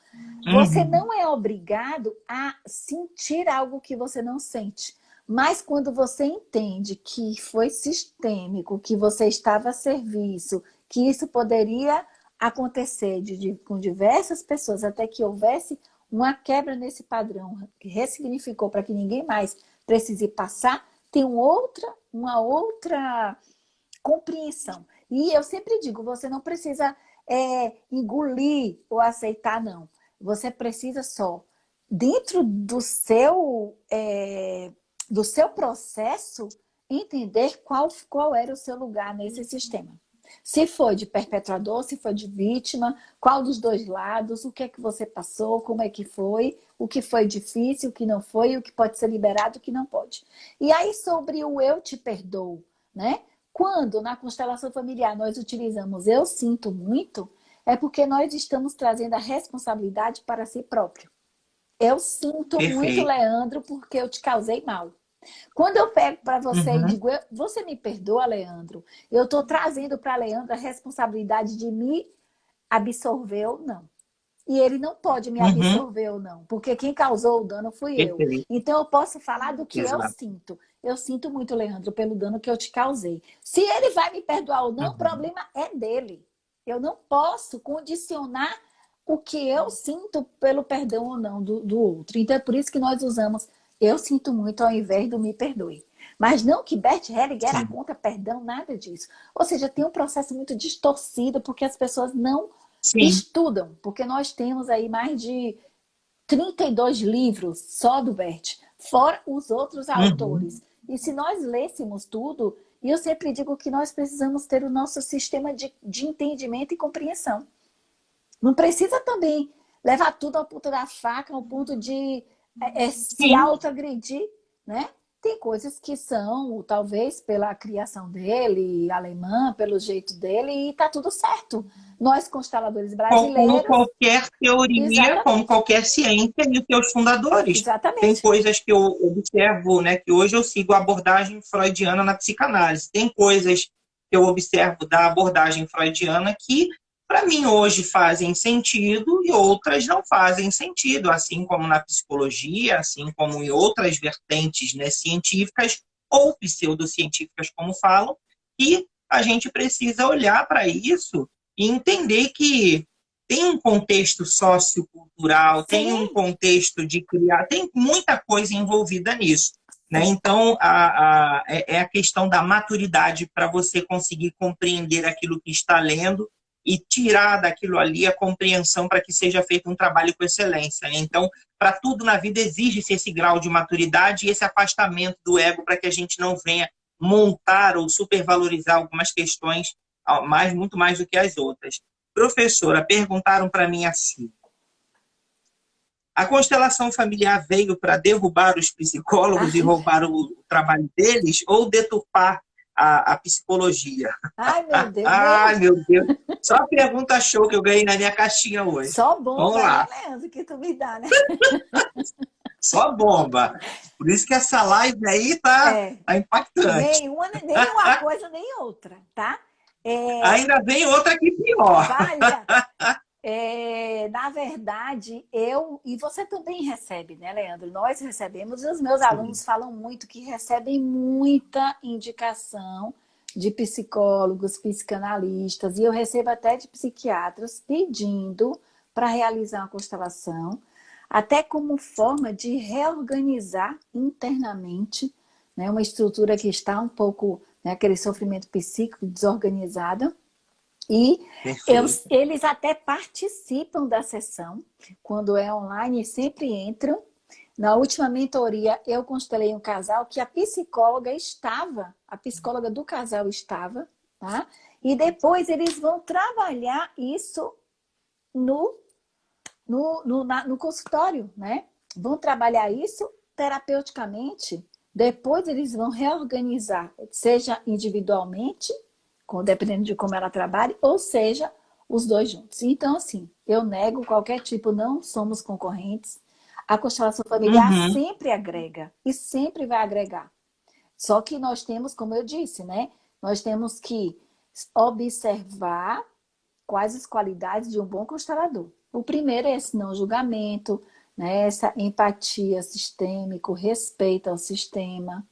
Você uhum. não é obrigado a sentir algo que você não sente. Mas quando você entende que foi sistêmico, que você estava a serviço, que isso poderia acontecer com diversas pessoas até que houvesse uma quebra nesse padrão, que ressignificou para que ninguém mais precise passar, tem uma outra compreensão. E eu sempre digo, você não precisa engolir ou aceitar, não. Você precisa só, dentro do seu processo, entender qual era o seu lugar nesse sistema. Se foi de perpetrador, se foi de vítima, qual dos dois lados, o que é que você passou, como é que foi, o que foi difícil, o que não foi, o que pode ser liberado, o que não pode. E aí sobre o eu te perdoo, né? Quando na constelação familiar nós utilizamos eu sinto muito, é porque nós estamos trazendo a responsabilidade para si próprio. Eu sinto muito, Perfeito. Leandro, porque eu te causei mal. Quando eu pego para você e Uhum, digo, você me perdoa, Leandro? Eu estou trazendo para Leandro a responsabilidade de me absorver ou não. E ele não pode me uhum. absorver ou não, porque quem causou o dano fui eu. Perfeito. Então eu posso falar do que eu Exato. sinto. Eu sinto muito, Leandro, pelo dano que eu te causei. Se ele vai me perdoar ou não, o Uhum. problema é dele. Eu não posso condicionar o que eu sinto pelo perdão ou não do outro. Então é por isso que nós usamos eu sinto muito ao invés do me perdoe. Mas não que Bert Hellinger era Sim, contra perdão, nada disso. Ou seja, tem um processo muito distorcido porque as pessoas não sim. estudam, porque nós temos aí mais de 32 livros só do Bert, fora os outros Uhum. autores. E se nós lêssemos tudo, e eu sempre digo que nós precisamos ter o nosso sistema de entendimento e compreensão. Não precisa também levar tudo ao ponto da faca, ao ponto de se Sim. autoagredir, né? Tem coisas que são, talvez, pela criação dele, alemã, pelo jeito dele, e tá tudo certo. Nós, consteladores Como brasileiros, qualquer teoria, como exatamente, qualquer ciência e os seus fundadores. Tem exatamente. coisas que eu observo, né, que hoje eu sigo a abordagem freudiana na psicanálise. Tem coisas que eu observo da abordagem freudiana que, para mim, hoje fazem sentido e outras não fazem sentido, assim como na psicologia, assim como em outras vertentes, né, científicas ou pseudocientíficas, como falam, e a gente precisa olhar para isso e entender que tem um contexto sociocultural, tem um Sim, contexto de criar, tem muita coisa envolvida nisso. Né? sim. Então, é a questão da maturidade para você conseguir compreender aquilo que está lendo e tirar daquilo ali a compreensão para que seja feito um trabalho com excelência. Né? Então, para tudo na vida exige-se esse grau de maturidade e esse afastamento do ego para que a gente não venha montar ou supervalorizar algumas questões muito mais do que as outras. Professora, perguntaram para mim assim: a constelação familiar veio para derrubar os psicólogos e roubar o trabalho deles ou deturpar a psicologia. Ai, meu Deus, Ai, meu Deus. Só pergunta show que eu ganhei na minha caixinha hoje. só Vamos bomba, né, lá. Leandro, que tu me dá, né? Só bomba. Por isso que essa live aí É, tá impactante. nenhuma coisa nem outra, tá? Ainda vem outra que pior. Valha! Na verdade, e você também recebe, né, Leandro? Nós recebemos, e os meus Sim. alunos falam muito que recebem muita indicação de psicólogos, psicanalistas, e eu recebo até de psiquiatras pedindo para realizar uma constelação, até como forma de reorganizar internamente, né, uma estrutura que está um pouco, né, aquele sofrimento psíquico desorganizado. E eles até participam da sessão, quando é online, sempre entram. Na última mentoria, eu constelei um casal que a psicóloga do casal estava, tá? E depois eles vão trabalhar isso no consultório, né? Vão trabalhar isso terapeuticamente. Depois eles vão reorganizar, seja individualmente, dependendo de como ela trabalha, ou seja, os dois juntos. Então, assim, eu nego qualquer tipo, não somos concorrentes. A constelação familiar sempre agrega e sempre vai agregar. Só que nós temos, como eu disse, né? Nós temos que observar quais as qualidades de um bom constelador. O primeiro é esse não julgamento, né? Essa empatia sistêmica, respeito ao sistema,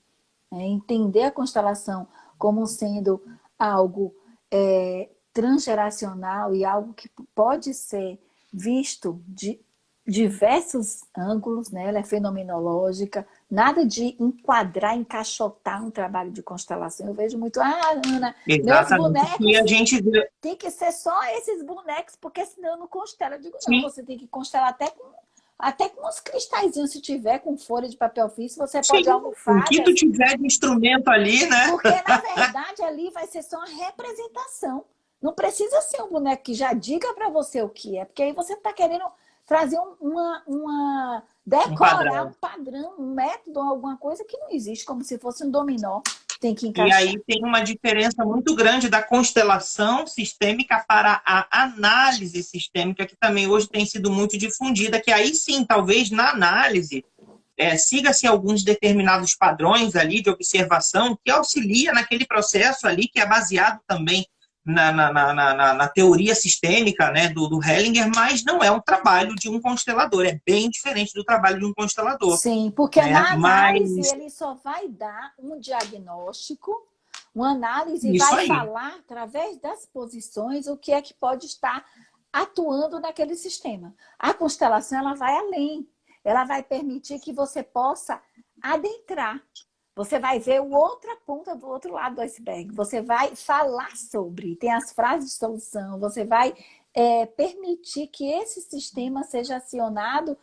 né? Entender a constelação como sendo algo transgeracional e algo que pode ser visto de diversos ângulos, né? Ela é fenomenológica, nada de enquadrar, encaixotar um trabalho de constelação. Eu vejo muito, Ana, meus bonecos e a gente vê... tem que ser só esses bonecos, porque senão eu não constelo. Eu digo, não, Sim. você tem que constelar até com uns cristalzinhos, se tiver, com folha de papel ofício, você pode almofar. O que tu tiver de instrumento ali, né? Porque, na verdade, ali vai ser só uma representação. Não precisa ser um boneco que já diga para você o que é, porque aí você está querendo trazer decorar um padrão, um método, alguma coisa que não existe, como se fosse um dominó. Tem que encaixar. E aí tem uma diferença muito grande da constelação sistêmica para a análise sistêmica, que também hoje tem sido muito difundida, que aí sim, talvez na análise, siga-se alguns determinados padrões ali de observação que auxilia naquele processo ali, que é baseado também na teoria sistêmica, né, do Hellinger, mas não é um trabalho de um constelador, é bem diferente do trabalho de um constelador. Sim, porque na análise ele só vai dar um diagnóstico, uma análise vai falar, através das posições, o que é que pode estar atuando naquele sistema. A constelação ela vai além, ela vai permitir que você possa adentrar. Você vai ver outra ponta do outro lado do iceberg. Você vai falar sobre, tem as frases de solução, você vai permitir que esse sistema seja acionado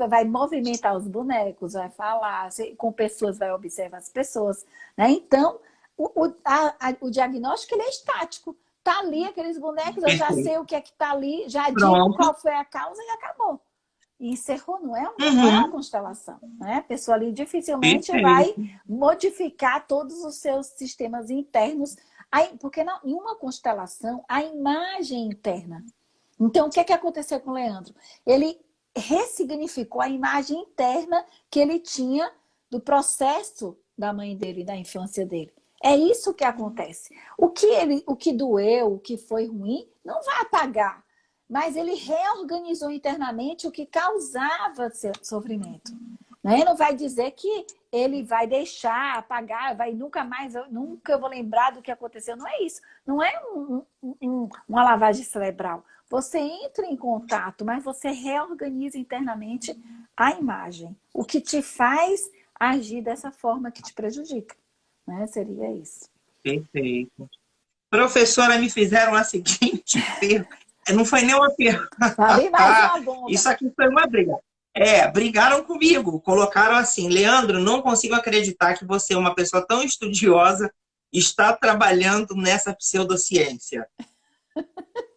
vai movimentar os bonecos, vai falar, com pessoas, vai observar as pessoas. Né? Então, o diagnóstico ele é estático. Está ali aqueles bonecos, eu já sei o que é que está ali, já digo qual foi a causa e acabou. E encerrou, não é uma constelação. Né? A pessoa ali dificilmente vai modificar todos os seus sistemas internos, porque em uma constelação, a imagem interna. Então, o que aconteceu com o Leandro? Ele ressignificou a imagem interna que ele tinha do processo da mãe dele, da infância dele. É isso que acontece. O que doeu, o que foi ruim, não vai apagar. Mas ele reorganizou internamente o que causava sofrimento. Né? Não vai dizer que ele vai deixar, apagar, nunca vou lembrar do que aconteceu. Não é isso. Não é uma lavagem cerebral. Você entra em contato, mas você reorganiza internamente a imagem. O que te faz agir dessa forma que te prejudica. Né? Seria isso. Perfeito. Professora, me fizeram a seguinte pergunta. Não foi nem uma pergunta. Sabe mais uma bomba. Isso aqui foi uma briga. Brigaram comigo. Colocaram assim, Leandro, não consigo acreditar que você é uma pessoa tão estudiosa está trabalhando nessa pseudociência.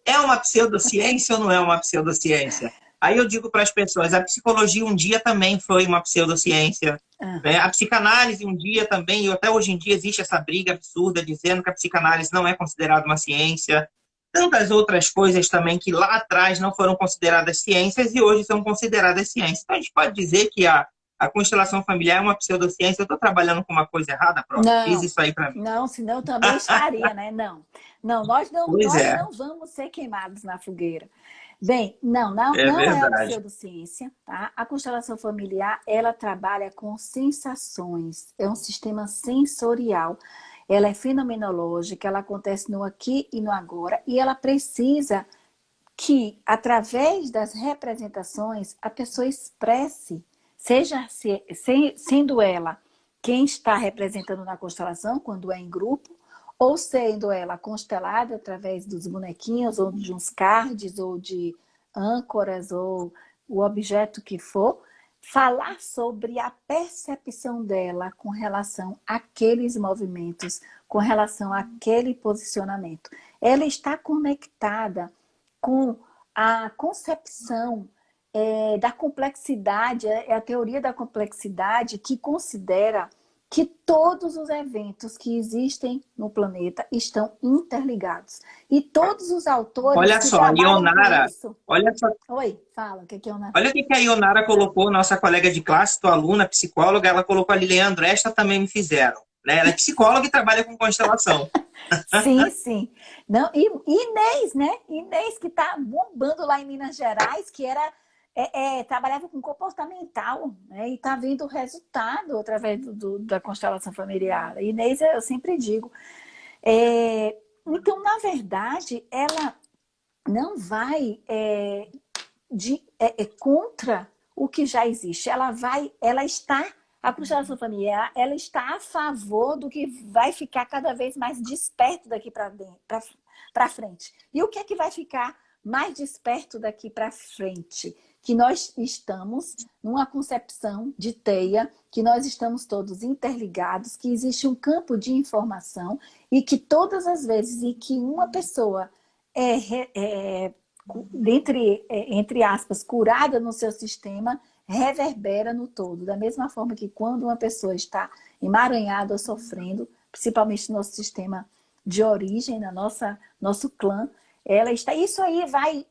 É uma pseudociência ou não é uma pseudociência? Aí eu digo para as pessoas, a psicologia um dia também foi uma pseudociência, Ah, né? A psicanálise um dia também, e até hoje em dia existe essa briga absurda dizendo que a psicanálise não é considerada uma ciência. Tantas outras coisas também que lá atrás não foram consideradas ciências e hoje são consideradas ciências. Então a gente pode dizer que a constelação familiar é uma pseudociência. Eu estou trabalhando com uma coisa errada, pronto. Fiz não, isso aí para mim. não, senão eu também estaria, né? Não, não, nós não, Pois nós é, não vamos ser queimados na fogueira. Bem, não, não, é não é uma verdade. pseudociência, tá? A constelação familiar, ela trabalha com sensações, é um sistema sensorial. Ela é fenomenológica, ela acontece no aqui e no agora, e ela precisa que, através das representações, a pessoa expresse, sendo ela quem está representando na constelação, quando é em grupo, ou sendo ela constelada através dos bonequinhos, ou de uns cards, ou de âncoras, ou o objeto que for, falar sobre a percepção dela com relação àqueles movimentos, com relação àquele posicionamento. Ela está conectada com a concepção da complexidade, é a teoria da complexidade que considera que todos os eventos que existem no planeta estão interligados. E todos os autores Olha que só, a trabalham com Ionara, isso... olha só, Oi, fala, o que é Ionara? olha o que que a Ionara colocou, nossa colega de classe, tua aluna, psicóloga, ela colocou ali, Leandro, esta também me fizeram. Né? Ela é psicóloga e trabalha com constelação. Sim, sim. Não, e Inês, né? Inês que está bombando lá em Minas Gerais, que era trabalhava com comportamental, né? E está vendo o resultado através da constelação familiar. Inês, eu sempre digo. Então, na verdade, ela não vai contra o que já existe. A constelação familiar, ela está a favor do que vai ficar cada vez mais desperto daqui para frente. E o que é que vai ficar mais desperto daqui para frente? Que nós estamos numa concepção de teia, que nós estamos todos interligados, que existe um campo de informação e que todas as vezes em que uma pessoa entre aspas, curada no seu sistema, reverbera no todo. Da mesma forma que quando uma pessoa está emaranhada ou sofrendo, principalmente no nosso sistema de origem, no nosso clã, ela está... Isso aí vai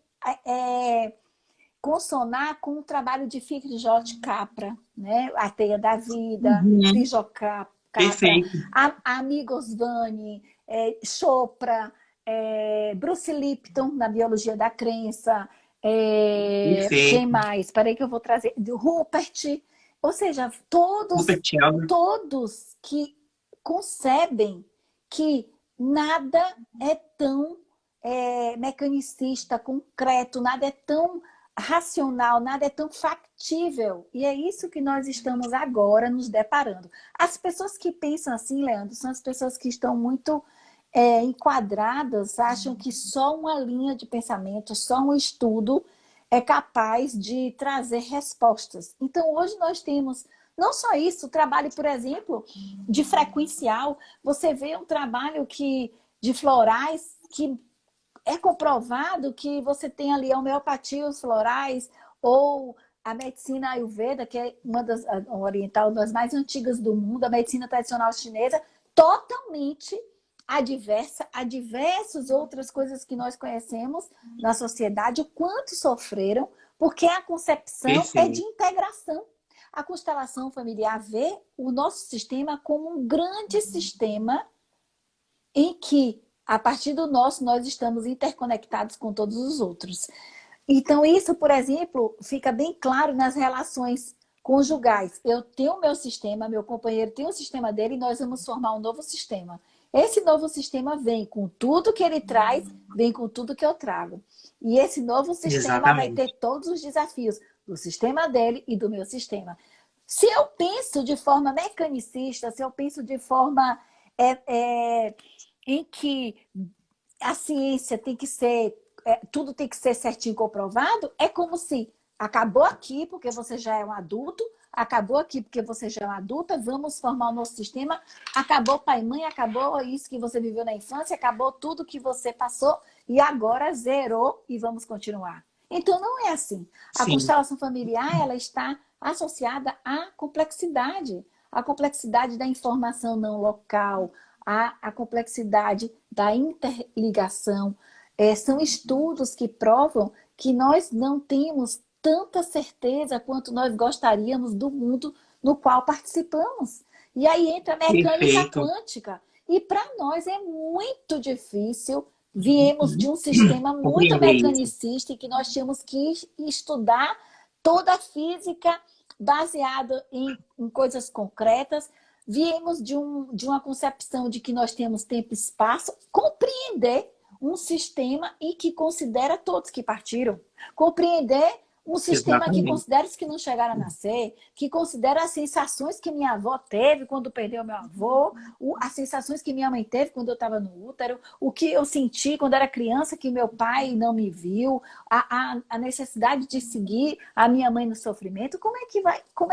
consonar com o trabalho de Frijol Capra, né? A Teia da Vida, Uhum. Frijol Capra, Perfeito. Amigos Vani, Chopra, Bruce Lipton, na Biologia da Crença, quem Perfeito. mais? Espera aí que eu vou trazer. Do Rupert. Ou seja, Rupert Sheldrake. todos que concebem que nada é tão mecanicista, concreto, nada é tão racional, nada é tão factível. E é isso que nós estamos agora nos deparando. As pessoas que pensam assim, Leandro, são as pessoas que estão muito enquadradas, acham que só uma linha de pensamento, só um estudo é capaz de trazer respostas. Então, hoje nós temos, não só isso, o trabalho, por exemplo, de frequencial. Você vê um trabalho de florais que é comprovado que você tem ali a homeopatia, os florais, ou a medicina Ayurveda, que é a oriental, uma das mais antigas do mundo, a medicina tradicional chinesa, totalmente adversa a diversas outras coisas que nós conhecemos na sociedade, o quanto sofreram, porque a concepção é de Perfeito. integração. A constelação familiar vê o nosso sistema como um grande sistema em que, a partir do nosso, nós estamos interconectados com todos os outros. Então, isso, por exemplo, fica bem claro nas relações conjugais. Eu tenho o meu sistema, meu companheiro tem o sistema dele e nós vamos formar um novo sistema. Esse novo sistema vem com tudo que ele traz, vem com tudo que eu trago. E esse novo sistema vai ter todos os desafios do sistema dele e do meu sistema. Se eu penso de forma mecanicista, se eu penso de forma em que a ciência tem que ser, tudo tem que ser certinho comprovado, é como se acabou aqui porque você já é um adulto, acabou aqui porque você já é uma adulta, vamos formar o nosso sistema, acabou pai e mãe, acabou isso que você viveu na infância, acabou tudo que você passou e agora zerou e vamos continuar. Então, não é assim. A Sim, constelação familiar, ela está associada à complexidade da informação não local, à complexidade da interligação. São estudos que provam que nós não temos tanta certeza quanto nós gostaríamos do mundo no qual participamos. E aí entra a mecânica perfeito. quântica. E para nós é muito difícil. Viemos de um sistema muito Compreender isso. mecanicista e que nós tínhamos que estudar toda a física baseada em coisas concretas. Viemos de uma concepção de que nós temos tempo e espaço, compreender um sistema e que considera todos que partiram, compreender um sistema que Exatamente. considera os que não chegaram a nascer, que considera as sensações que minha avó teve quando perdeu meu avô, as sensações que minha mãe teve quando eu estava no útero, o que eu senti quando era criança que meu pai não me viu, a necessidade de seguir a minha mãe no sofrimento. Como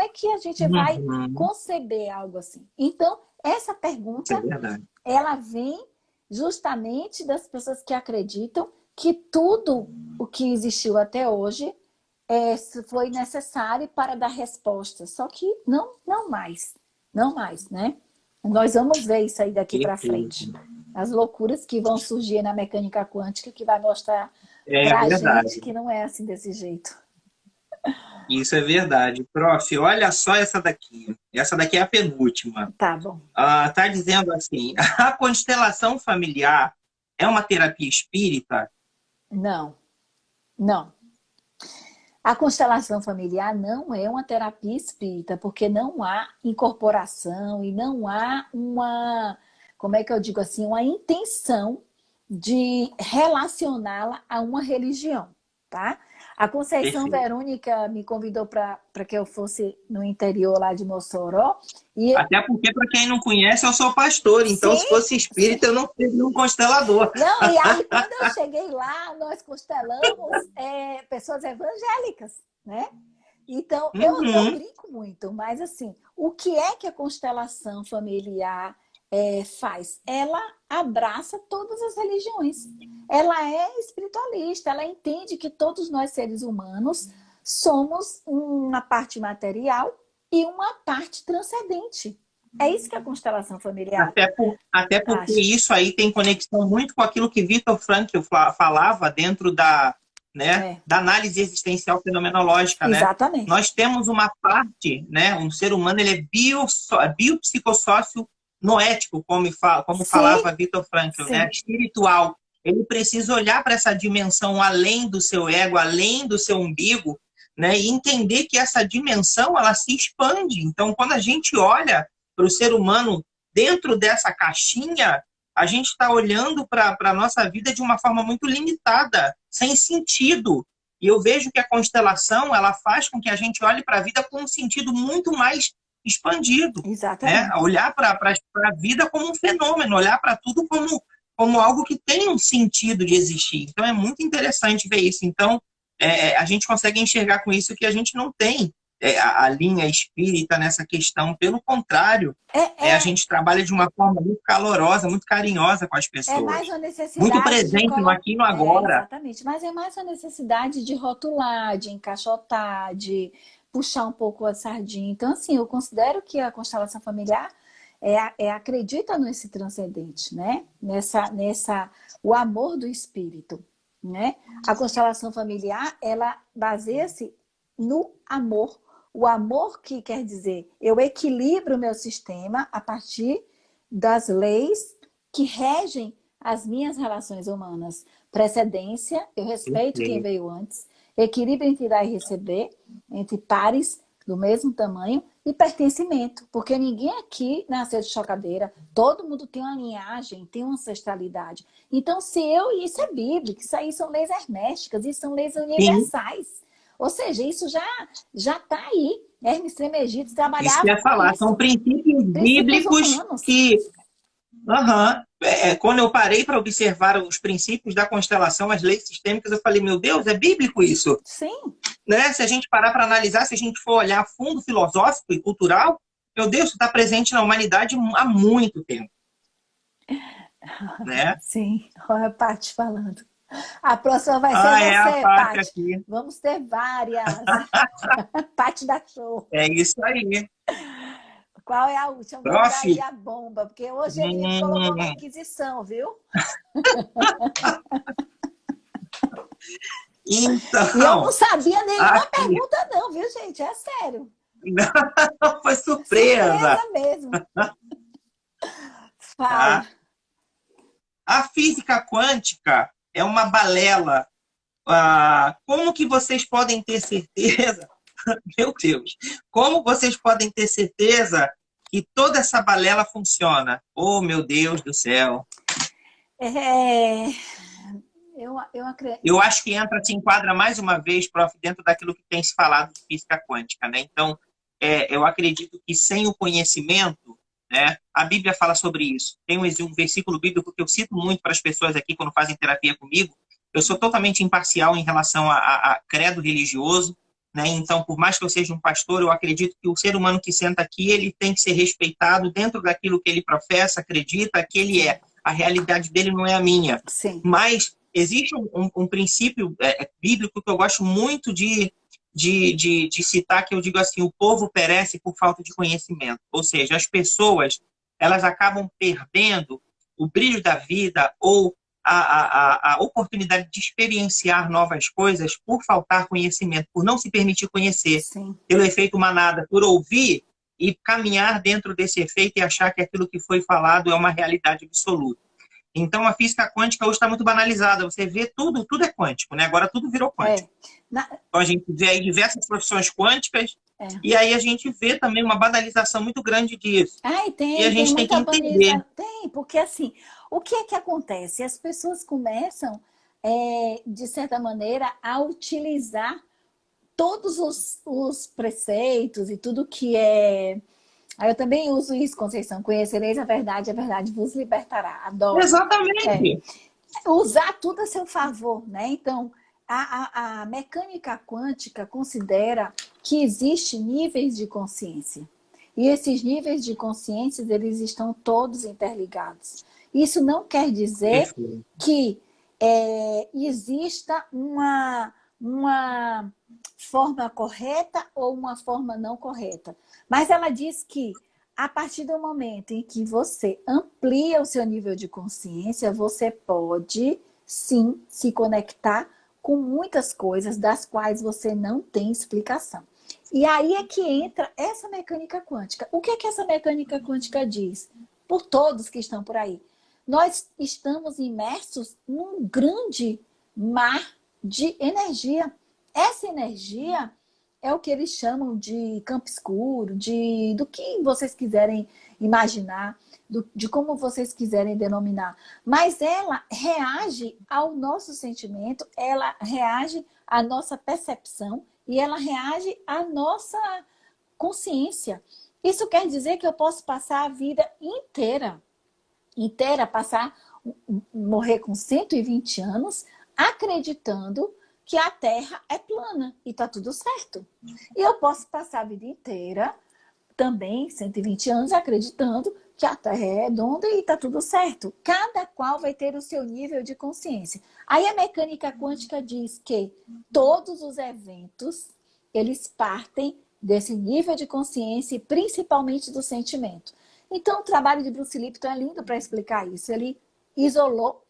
é que a gente vai Uhum. conceber algo assim? Então, essa Isso é pergunta, verdade. ela vem justamente das pessoas que acreditam que tudo o que existiu até hoje foi necessário para dar resposta. Só que não mais. Não mais, né? Nós vamos ver isso aí daqui para frente. Perfeito. As loucuras que vão surgir na mecânica quântica que vai mostrar É para a gente verdade. que não é assim desse jeito. Isso é verdade. Prof, olha só essa daqui. Essa daqui é a penúltima. Tá bom. Tá dizendo assim: a constelação familiar é uma terapia espírita? Não, não. A constelação familiar não é uma terapia espírita, porque não há incorporação e não há uma, como é que eu digo assim, uma intenção de relacioná-la a uma religião, tá? A Conceição Perfeito. Verônica me convidou para que eu fosse no interior lá de Mossoró e Até porque, para quem não conhece, eu sou pastor, então sim, se fosse sim. espírita, eu não seria um constelador. Não, e aí quando eu cheguei lá, nós constelamos pessoas evangélicas, né? Então, eu Uhum. brinco muito, mas assim, o que é que a constelação familiar faz? Ela abraça todas as religiões. Ela é espiritualista, ela entende que todos nós seres humanos somos uma parte material e uma parte transcendente. É isso que a constelação familiar Até porque acha. isso aí tem conexão muito com aquilo que Viktor Frankl falava dentro da, né, É, da análise existencial fenomenológica, né? exatamente. Nós temos uma parte, né, um ser humano ele é biopsicossócio noético, como Sim, falava Viktor Frankl, né, sim, espiritual. Ele precisa olhar para essa dimensão além do seu ego, além do seu umbigo, né, e entender que essa dimensão ela se expande. Então, quando a gente olha para o ser humano dentro dessa caixinha, a gente está olhando para a nossa vida de uma forma muito limitada, sem sentido. E eu vejo que a constelação ela faz com que a gente olhe para a vida com um sentido muito mais expandido, né? exatamente. Olhar para a vida como um fenômeno, olhar para tudo como algo que tem um sentido de existir. Então é muito interessante ver isso. Então a gente consegue enxergar com isso que a gente não tem a linha espírita nessa questão. Pelo contrário, É, a é, gente trabalha de uma forma muito calorosa, muito carinhosa com as é mais pessoas. uma Muito necessidade de presente no colocar. aqui e no É, agora. exatamente. Mas é mais uma necessidade de rotular, de encaixotar, de puxar um pouco a sardinha. Então, assim, eu considero que a constelação familiar acredita nesse transcendente, né? O amor do espírito, né? A constelação familiar, ela baseia-se no amor. O amor que quer dizer, eu equilibro o meu sistema a partir das leis que regem as minhas relações humanas. Precedência, eu respeito quem veio antes. Equilíbrio entre dar e receber, entre pares do mesmo tamanho e pertencimento, porque ninguém aqui nasceu de chocadeira, todo mundo tem uma linhagem, tem uma ancestralidade. Então, isso é bíblico, isso aí são leis herméticas, isso são leis Sim, universais. Ou seja, isso já está aí. Hermes Trismegisto isso que trabalhava eu ia com falar. São isso. princípios Princípios bíblicos humanos. que Aham. Quando eu parei para observar os princípios da constelação, as leis sistêmicas, eu falei, meu Deus, é bíblico isso. Sim, Né? Se a gente parar para analisar, se a gente for olhar a fundo filosófico e cultural, meu Deus, isso está presente na humanidade há muito tempo. Né? sim. Olha a Paty falando. A próxima vai ser É a você, Paty Paty. aqui. Vamos ter várias. Paty da show. É isso aí. Qual é a última? Manda Prof, aí a bomba, porque hoje ele me colocou na hum, Inquisição, viu? E eu não então, sabia nenhuma aqui, pergunta, não, viu, gente? É sério. não, foi surpresa, Surpresa mesmo. Fala. tá? A física quântica é uma balela. Como que vocês podem ter certeza? Meu Deus! Como vocês podem ter certeza que toda essa balela funciona? Oh, meu Deus do céu! É, eu acredito. Eu acho que se enquadra mais uma vez, prof, dentro daquilo que tem se falado de física quântica, né? Então, eu acredito que sem o conhecimento, né? A Bíblia fala sobre isso. Tem um versículo bíblico que eu cito muito para as pessoas aqui quando fazem terapia comigo. Eu sou totalmente imparcial em relação a credo religioso, né? Então, por mais que eu seja um pastor, eu acredito que o ser humano que senta aqui, ele tem que ser respeitado dentro daquilo que ele professa, acredita, que ele é. A realidade dele não é a minha. Sim. Mas existe um princípio bíblico que eu gosto muito de citar, que eu digo assim: o povo perece por falta de conhecimento. Ou seja, as pessoas, elas acabam perdendo o brilho da vida ou a oportunidade de experienciar novas coisas por faltar conhecimento, por não se permitir conhecer, Sim. pelo efeito manada, por ouvir e caminhar dentro desse efeito e achar que aquilo que foi falado é uma realidade absoluta. Então, a física quântica hoje está muito banalizada. Você vê tudo é quântico, né? Agora tudo virou quântico. Então, a gente vê aí diversas profissões quânticas e aí a gente vê também uma banalização muito grande disso. Tem, e a gente tem que entender. Tem, porque assim, o que é que acontece? As pessoas começam, de certa maneira, a utilizar todos os preceitos e tudo que é... Aí eu também uso isso, Conceição. Conhecereis a verdade vos libertará. Adoro. Exatamente. Usar tudo a seu favor, né? Então, a mecânica quântica considera que existem níveis de consciência. E esses níveis de consciência, eles estão todos interligados. Isso não quer dizer que exista uma forma correta ou uma forma não correta. Mas ela diz que, a partir do momento em que você amplia o seu nível de consciência, você pode, sim, se conectar com muitas coisas das quais você não tem explicação. E aí é que entra essa mecânica quântica. O que é que essa mecânica quântica diz? Por todos que estão por aí. Nós estamos imersos num grande mar de energia. Essa energia é o que eles chamam de campo escuro, do que vocês quiserem imaginar, de como vocês quiserem denominar. Mas ela reage ao nosso sentimento, ela reage à nossa percepção e ela reage à nossa consciência. Isso quer dizer que eu posso passar a vida inteira, morrer com 120 anos, acreditando que a Terra é plana e está tudo certo. E eu posso passar a vida inteira, também 120 anos, acreditando que a Terra é redonda e está tudo certo. Cada qual vai ter o seu nível de consciência. Aí a mecânica quântica diz que todos os eventos, eles partem desse nível de consciência e principalmente do sentimento. Então o trabalho de Bruce Lipton é lindo para explicar isso. Ele isolou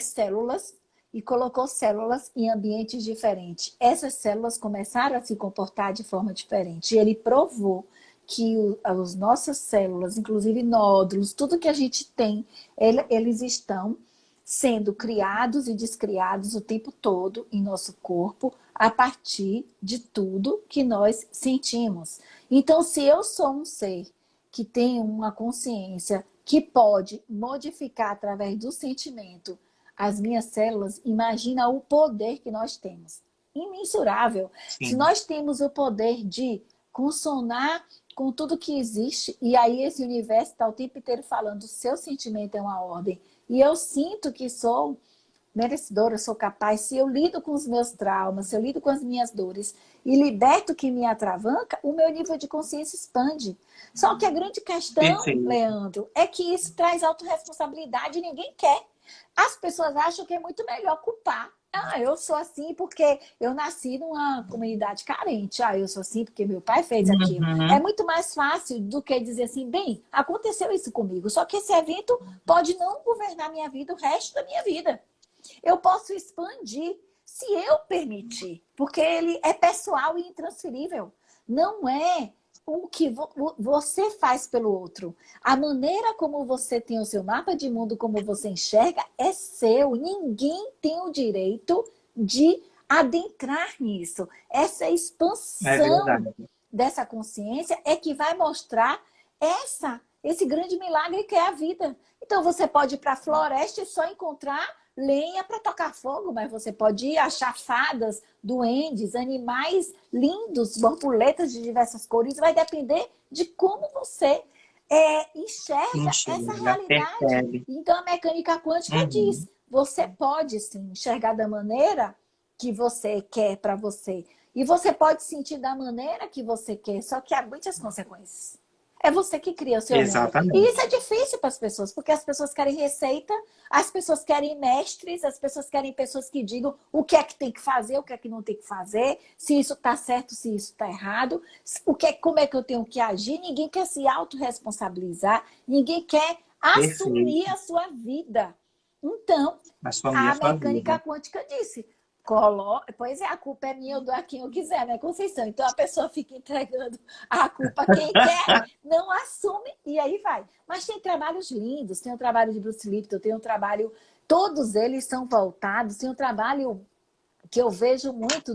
células e colocou células em ambientes diferentes. Essas células começaram a se comportar de forma diferente. E ele provou que as nossas células, inclusive nódulos, tudo que a gente tem, eles estão sendo criados e descriados o tempo todo em nosso corpo, a partir de tudo que nós sentimos. Então, se eu sou um ser que tem uma consciência que pode modificar através do sentimento as minhas células, imagina o poder que nós temos. Imensurável. Sim. Se nós temos o poder de consonar com tudo que existe, e aí esse universo está o tempo inteiro falando, o seu sentimento é uma ordem, e eu sinto que sou merecedora, sou capaz, se eu lido com os meus traumas, se eu lido com as minhas dores e liberto o que me atravanca, o meu nível de consciência expande. Só que a grande questão, Perfeito. Leandro, é que isso traz autorresponsabilidade e ninguém quer. As pessoas acham que é muito melhor culpar. Ah, eu sou assim porque eu nasci numa comunidade carente. Ah, eu sou assim porque meu pai fez aquilo. É Uhum. muito mais fácil do que dizer assim, bem, aconteceu isso comigo, só que esse evento pode não governar minha vida o resto da minha vida. Eu posso expandir se eu permitir, porque ele é pessoal e intransferível. Não é o que você faz pelo outro. A maneira como você tem o seu mapa de mundo, como você enxerga, é seu. Ninguém tem o direito de adentrar nisso. Essa É expansão verdade. dessa consciência é que vai mostrar esse grande milagre que é a vida. Então você pode ir para a floresta e só encontrar lenha para tocar fogo, mas você pode ir achar fadas, duendes, animais lindos, borboletas de diversas cores. Vai depender de como você enxerga essa Enxerga, realidade. percebe. Então a mecânica quântica Uhum. diz, você pode sim enxergar da maneira que você quer para você. E você pode sentir da maneira que você quer, só que há muitas consequências. É você que cria o seu mundo. E Exatamente. isso é difícil para as pessoas, porque as pessoas querem receita, as pessoas querem mestres, as pessoas querem pessoas que digam o que é que tem que fazer, o que é que não tem que fazer, se isso está certo, se isso está errado, como é que eu tenho que agir. Ninguém quer se autorresponsabilizar, ninguém quer assumir Perfeito. a sua vida. Então, Assumir a a sua mecânica vida. quântica disse, pois é, a culpa é minha, eu dou a quem eu quiser, né, Conceição? Então a pessoa fica entregando a culpa a quem quer, não assume e aí vai. Mas tem trabalhos lindos, tem o trabalho de Bruce Lipton, tem o trabalho, todos eles são voltados, tem um trabalho que eu vejo muito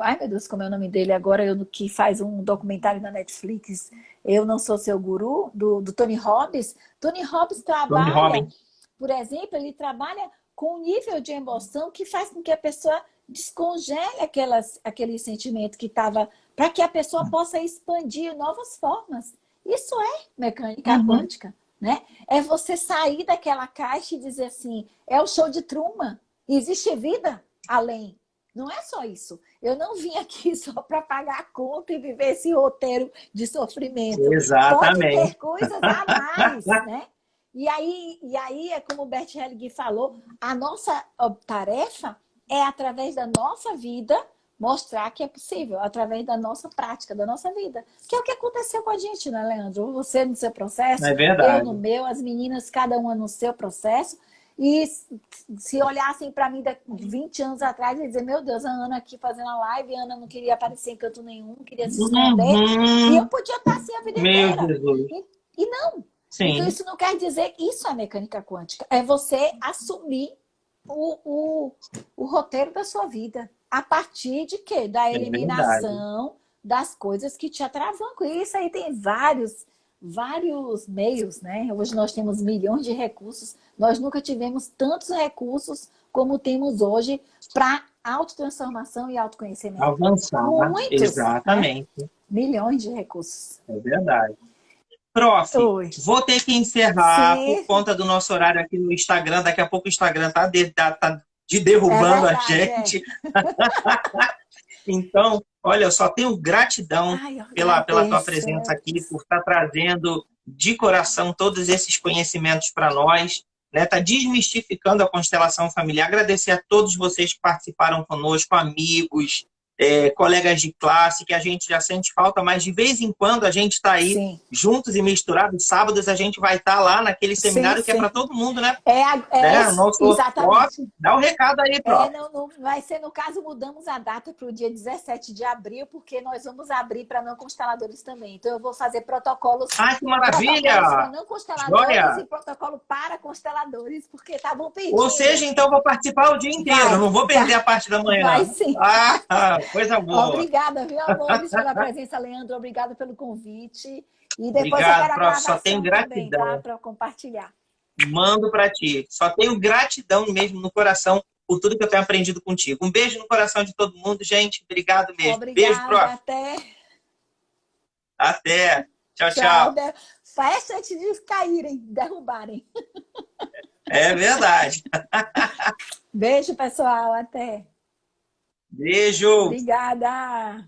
ai meu Deus, como é o nome dele agora, que faz um documentário na Netflix, Eu Não Sou Seu Guru, do Tony Robbins. Tony Robbins Tony trabalha, Robbins. por exemplo, ele trabalha com um nível de emoção que faz com que a pessoa descongele aquele sentimento que estava, para que a pessoa possa expandir novas formas. Isso é mecânica Uhum. quântica, né? É você sair daquela caixa e dizer assim, é o show de Truman, existe vida além. Não é só isso. Eu não vim aqui só para pagar a conta e viver esse roteiro de sofrimento. Pode ter Exatamente. coisas a mais, né? E aí é como o Bert Helling falou, a nossa tarefa é, através da nossa vida, mostrar que é possível, através da nossa prática, da nossa vida. Que é o que aconteceu com a gente, né, Leandro? Você no seu processo, É eu no verdade. meu, as meninas, cada uma no seu processo. E se olhassem para mim 20 anos atrás e dizer, meu Deus, a Ana aqui fazendo a live, a Ana não queria aparecer em canto nenhum, queria se esconder, e eu Uhum. podia estar assim a vida Meu inteira. Jesus. E não. Então, Sim, isso não quer dizer que isso é mecânica quântica. É você assumir o roteiro da sua vida. A partir de quê? Da é verdade. eliminação das coisas que te atravancam. E isso aí tem vários meios, né? Hoje nós temos milhões de recursos. Nós nunca tivemos tantos recursos como temos hoje para autotransformação e autoconhecimento. Avançar. Muitos, né? Exatamente. Milhões de recursos. É verdade. Prof, Oi. vou ter que encerrar por Sim, conta do nosso horário aqui no Instagram. Daqui a pouco o Instagram tá é derrubando a verdade, gente. Então, olha, eu só tenho gratidão Ai, eu pela tua agradeço. presença aqui, por estar trazendo de coração todos esses conhecimentos para nós, né? Tá desmistificando a constelação familiar. Agradecer a todos vocês que participaram conosco, amigos, colegas de classe, que a gente já sente falta, mas de vez em quando a gente está aí Sim, juntos e misturados. Sábados a gente vai estar lá naquele sim, seminário que é para sim. todo mundo, né? É, Nosso outro prof. exatamente. Dá o recado aí, prof. Não, vai ser, no caso, mudamos a data para o dia 17 de abril, porque nós vamos abrir para não consteladores também. Então, eu vou fazer protocolos Ai, que para maravilha! não consteladores Joia! e protocolo para consteladores, porque estavam Ou pedindo. seja, então vou participar o dia inteiro, não vou perder a parte da Vai manhã. sim. Ah, coisa boa. Obrigada, viu, amores, pela presença, Leandro. Obrigada pelo convite. E depois eu Obrigado, quero a prof. Só tenho gravação também, tá? gratidão. Para compartilhar. Mando para ti. Só tenho gratidão mesmo no coração por tudo que eu tenho aprendido contigo. Um beijo no coração de todo mundo, gente. Obrigado mesmo. Beijo, Obrigada, prof. até. Até. Tchau, Tchau. tchau. Fecha antes de caírem, derrubarem. É verdade. Beijo, pessoal. Até. Beijo. Obrigada.